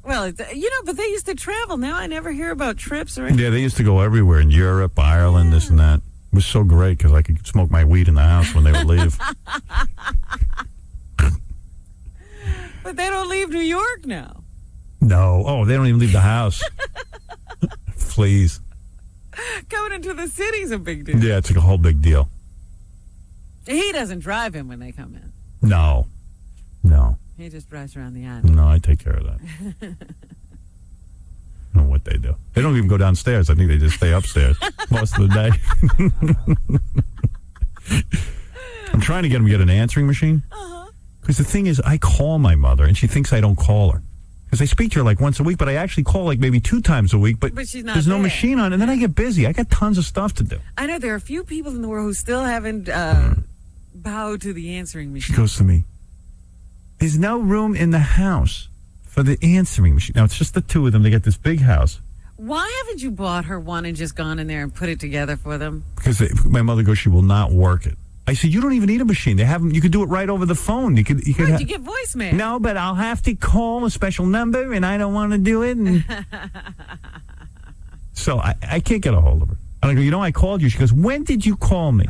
Well, but they used to travel. Now I never hear about trips or anything. Yeah, they used to go everywhere in Europe, Ireland, this and that. It was so great because I could smoke my weed in the house when they would leave. But they don't leave New York now. No. Oh, they don't even leave the house. Please. Coming into the city's a big deal. Yeah, it's like a whole big deal. He doesn't drive him when they come in. No. He just drives around the island. No, I take care of that. I don't know what they do. They don't even go downstairs. I think they just stay upstairs most of the day. I'm trying to get him to get an answering machine. Because the thing is, I call my mother, and she thinks I don't call her. Because I speak to her like once a week, but I actually call like maybe 2 times a week. But she's not there's no there. machine on, and then I get busy. I got tons of stuff to do. I know there are a few people in the world who still haven't bowed to the answering She machine. goes to me, there's no room in the house for the answering machine. Now, it's just the 2 of them. They got this big house. Why haven't you bought her one and just gone in there and put it together for them? Because my mother goes, she will not work it. I said, you don't even need a machine. They have them. You could do it right over the phone. You could. Right, you get voicemail. No, but I'll have to call a special number, and I don't want to do it. And so I can't get a hold of her. And I go, I called you. She goes, when did you call me?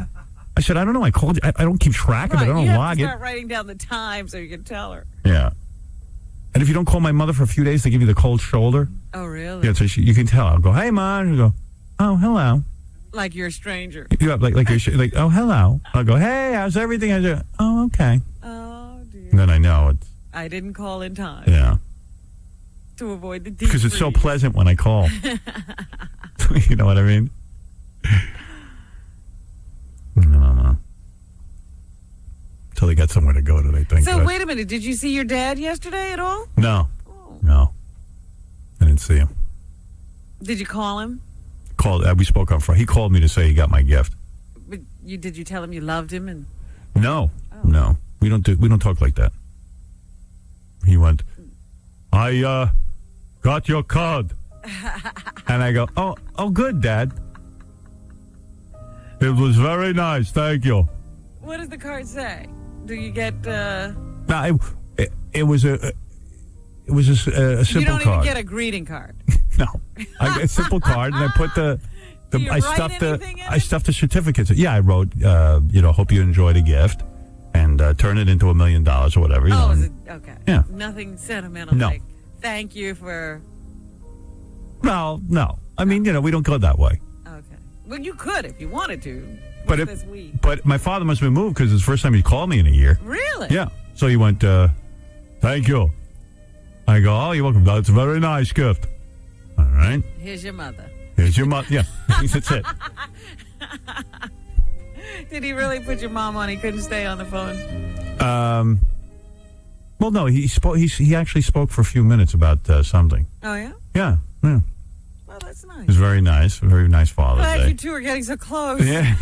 I said, I don't know. I called you. I don't keep track of it. I don't you have log to it. start writing down the time so you can tell her. Yeah. And if you don't call my mother for a few days, they give you the cold shoulder. Oh, really? Yeah, so you can tell. I'll go, hey, Mom. She'll go, oh, hello. Like you're a stranger. Yeah, like oh, hello. I'll go, hey, how's everything? I go, oh, okay. Oh, dear. And then I know it's. I didn't call in time. Yeah. To avoid the deep Because it's so freeze. pleasant when I call. You know what I mean? No. So they got somewhere to go today, thank So God. wait a minute. Did you see your dad yesterday at all? No. No. I didn't see him. Did you call him? We spoke on Friday. He called me to say he got my gift. But did you tell him you loved him? And No. No. We don't talk like that. He went, I got your card. And I go, oh, good, Dad. It was very nice. Thank you. what does the card say? Do you get? No, it was a simple you don't card. even get a greeting card. No, I got a simple card, and I put Do you I write stuffed anything in I stuffed the certificates. Yeah, I wrote, hope you enjoyed the gift, and turn it into $1 million or whatever. You know, Is it okay? Yeah. Nothing sentimental. No. Like thank you for. No. I mean, we don't go that way. Okay. Well, you could if you wanted to. But What's this week? But my father must have been moved because it's the first time he called me in a year. Really? Yeah. So he went, thank you. I go, oh, you're welcome. That's a very nice gift. All right. Here's your mother. Here's your mother. Yeah, that's it. Did he really put your mom on? He couldn't stay on the phone. Well, no, he spoke. He actually spoke for a few minutes about something. Oh yeah. Yeah. Well, that's nice. It was very nice. A very nice Father's Glad Day. you two are getting so close. Yeah.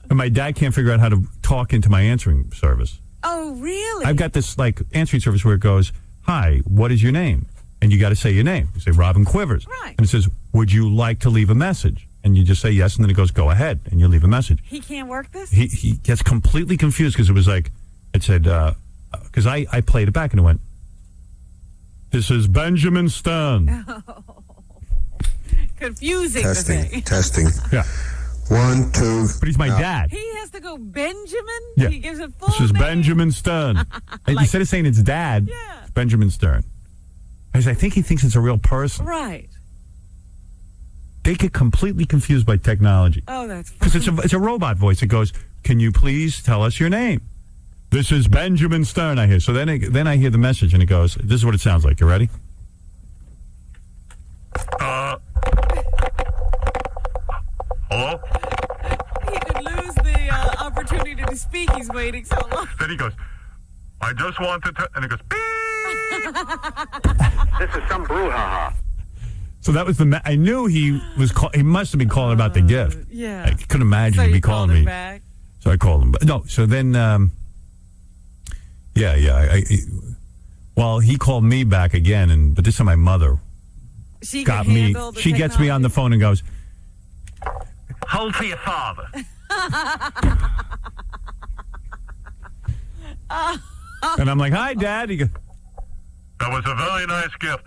And my dad can't figure out how to talk into my answering service. Oh, really? I've got this answering service where it goes, "Hi, what is your name?" And you got to say your name. You say Robin Quivers. Right. And it says, "Would you like to leave a message?" And you just say yes, and then it goes, "Go ahead," and you leave a message. He can't work this? He gets completely confused because it was like, it said, because I played it back and it went, "This is Benjamin Stern." Confusing. Testing. Yeah. 1, 2. But he's my dad. He has to go Benjamin? Yeah. He gives it full This is name? Benjamin Stern. And instead of saying it's dad, it's Benjamin Stern. Because I think he thinks it's a real person. Right. They get completely confused by technology. Oh, that's funny. Because it's a robot voice. It goes, "Can you please tell us your name?" "This is Benjamin Stern," I hear. So then I hear the message, and it goes, this is what it sounds like. You ready? Hello? He could lose the opportunity to speak. He's waiting so long. Then he goes, "I just wanted to," and it goes, "Beep." This is some brouhaha. So that was I knew he was. He must have been calling about the gift. Yeah. I couldn't imagine So he'd be you calling called him me. back? So I called him. But no. So then, well, he called me back again, but this time my mother She got can me. handle the She gets me on the phone and goes, Hold for your father. and I'm like, "Hi, Dad." He goes, That was a very nice gift.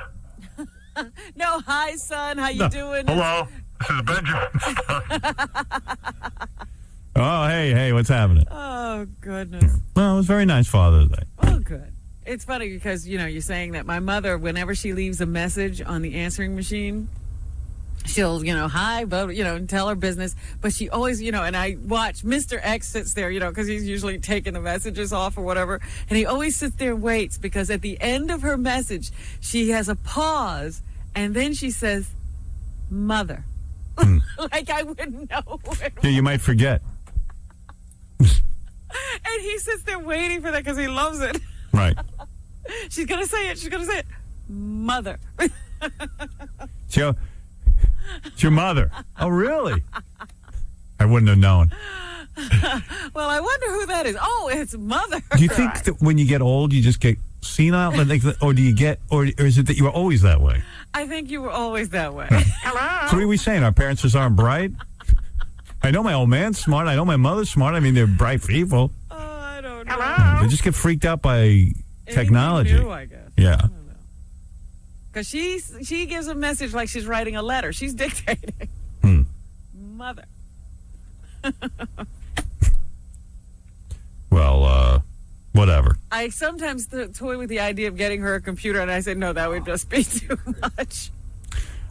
No, hi, son. How you No. doing? Hello, this is Benjamin. "Oh, hey, what's happening?" Oh, goodness. Well, it was very nice Father's Day. Oh, good. It's funny because, you're saying that my mother, whenever she leaves a message on the answering machine, she'll, hi, but, and tell her business. But she always, and I watch Mr. X sits there, because he's usually taking the messages off or whatever. And he always sits there and waits because at the end of her message, she has a pause. And then she says, "Mother." Like I wouldn't know. Yeah, you might forget. And he sits there waiting for that because he loves it. Right. She's going to say it. She's going to say it. Mother. It's your mother. Oh, really? I wouldn't have known. Well, I wonder who that is. Oh, it's Mother. Do you think that when you get old, you just get senile? Or do you get, or is it that you were always that way? I think you were always that way. Hello? So what are we saying? Our parents just aren't bright? I know my old man's smart. I know my mother's smart. I mean, they're bright people. Oh, I don't know. They just get freaked out by technology. New, I guess. Yeah. Because she gives a message like she's writing a letter. She's dictating. Mother. Well, whatever. I sometimes toy with the idea of getting her a computer, and I said, no, that would just be too much.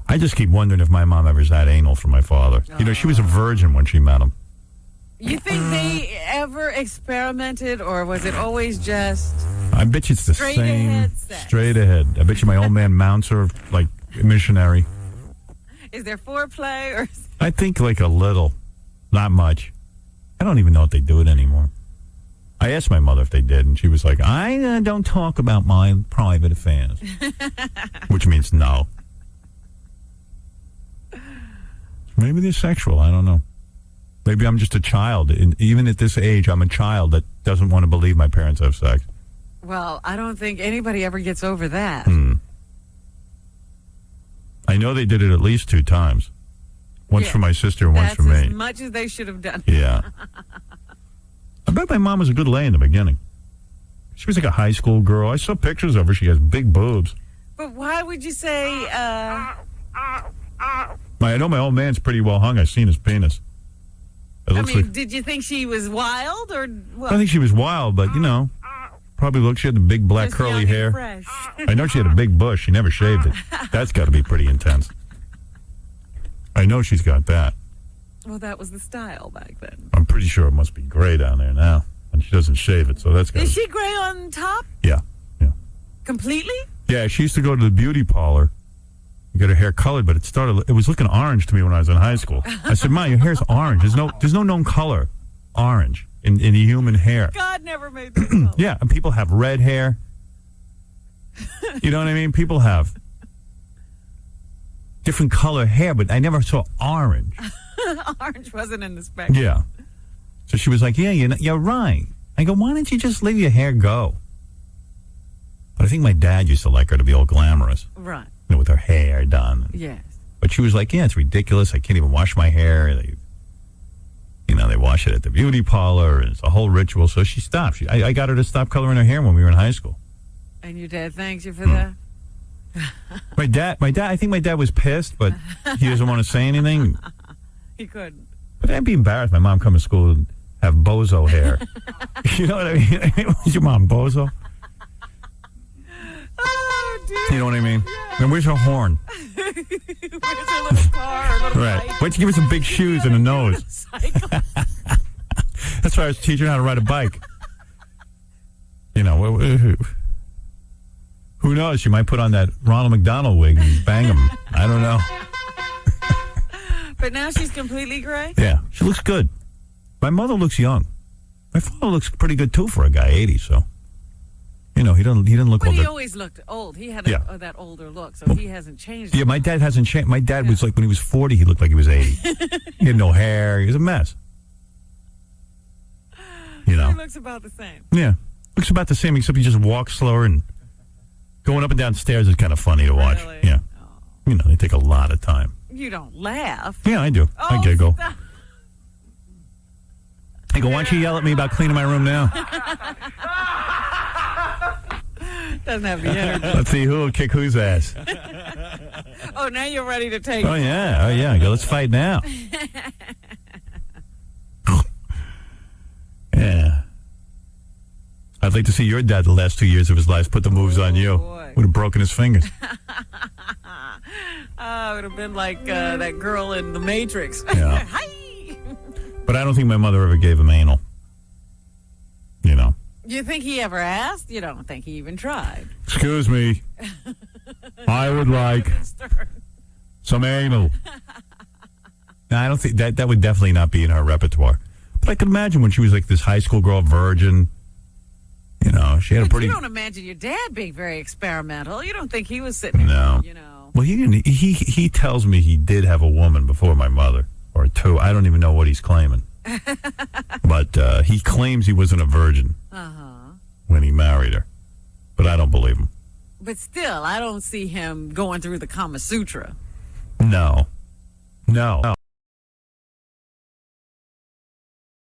I just keep wondering if my mom ever's had anal for my father. You know, she was a virgin when she met him. You think they ever experimented, or was it always just... I bet you it's the straight same. Ahead sex? Straight ahead. I bet you my old man mounts her like a missionary. Is there foreplay, or... I think like a little. Not much. I don't even know if they do it anymore. I asked my mother if they did, and she was like, I don't talk about my private affairs. Which means no. Maybe they're sexual. I don't know. Maybe I'm just a child. And even at this age, I'm a child that doesn't want to believe my parents have sex. Well, I don't think anybody ever gets over that. I know they did it at least 2 times. Once for my sister and once for me. That's as much as they should have done. Yeah. I bet my mom was a good lay in the beginning. She was like a high school girl. I saw pictures of her. She has big boobs. But why would you say... I know my old man's pretty well hung. I've seen his penis. Did you think she was wild, or what? I think she was wild, but, you know, probably looked. She had the big black Just curly young and hair. fresh. I know she had a big bush. She never shaved it. That's got to be pretty intense. I know she's got that. Well, that was the style back then. I'm pretty sure it must be gray down there now, and she doesn't shave it, so that's got. Is she gray on top? Yeah. Completely? Yeah, she used to go to the beauty parlor and get her hair colored, but it was looking orange to me when I was in high school. I said, Ma, your hair's orange. There's no known color orange in the human hair. God never made this color. Yeah, and people have red hair. You know what I mean? People have different color hair, but I never saw orange. Orange wasn't in the spectrum. Yeah. So she was like, yeah, you're right. I go, why don't you just leave your hair go? But I think my dad used to like her to be all glamorous. Right. You know, with her hair done. Yes. But she was like, yeah, it's ridiculous. I can't even wash my hair. They wash it at the beauty parlor, and it's a whole ritual. So she stopped. I got her to stop coloring her hair when we were in high school. And your dad thanks you for that? My dad, I think my dad was pissed, but he doesn't want to say anything. He couldn't. But I'd be embarrassed. My mom come to school and have bozo hair. You know what I mean? Was your mom bozo? Oh, dear. You know what I mean? And where's her horn? Where's her little car, her little Right. bike? Why don't you give her some big shoes and a nose? That's why I was teaching her how to ride a bike. You know, who knows? She might put on that Ronald McDonald wig and bang him. I don't know. But now she's completely gray? Yeah, she looks good. My mother looks young. My father looks pretty good too for a guy 80. So, you know, he didn't look But old. he always looked old. He had that older look, so he hasn't changed. Yeah, my dad hasn't changed. My dad was like, when he was 40, he looked like he was 80. He had no hair. He was a mess. You know. He looks about the same. Yeah, looks about the same, except he just walks slower, and going up and down stairs is kind of funny to watch. Really? Yeah, you know, they take a lot of time. You don't laugh. Yeah, I do. I Oh, giggle. stop. I go, why don't you yell at me about cleaning my room now? Doesn't have the energy. Let's see who will kick whose ass. Oh, now you're ready to take Oh yeah. I go, let's fight now. Yeah. I'd like to see your dad the last 2 years of his life put the moves on you. Would have broken his fingers. Oh, it would have been like that girl in The Matrix. Yeah. Hi. But I don't think my mother ever gave him anal. You know. You think he ever asked? You don't think he even tried? Excuse me. I would like some anal. No, I don't think that would definitely not be in her repertoire. But I could imagine when she was like this high school girl, virgin, You know, she had a pretty. You don't imagine your dad being very experimental. You don't think he was sitting there, No. you know. Well, he didn't. He tells me he did have a woman before my mother, or two. I don't even know what he's claiming. But he claims he wasn't a virgin when he married her. But I don't believe him. But still, I don't see him going through the Kama Sutra. No.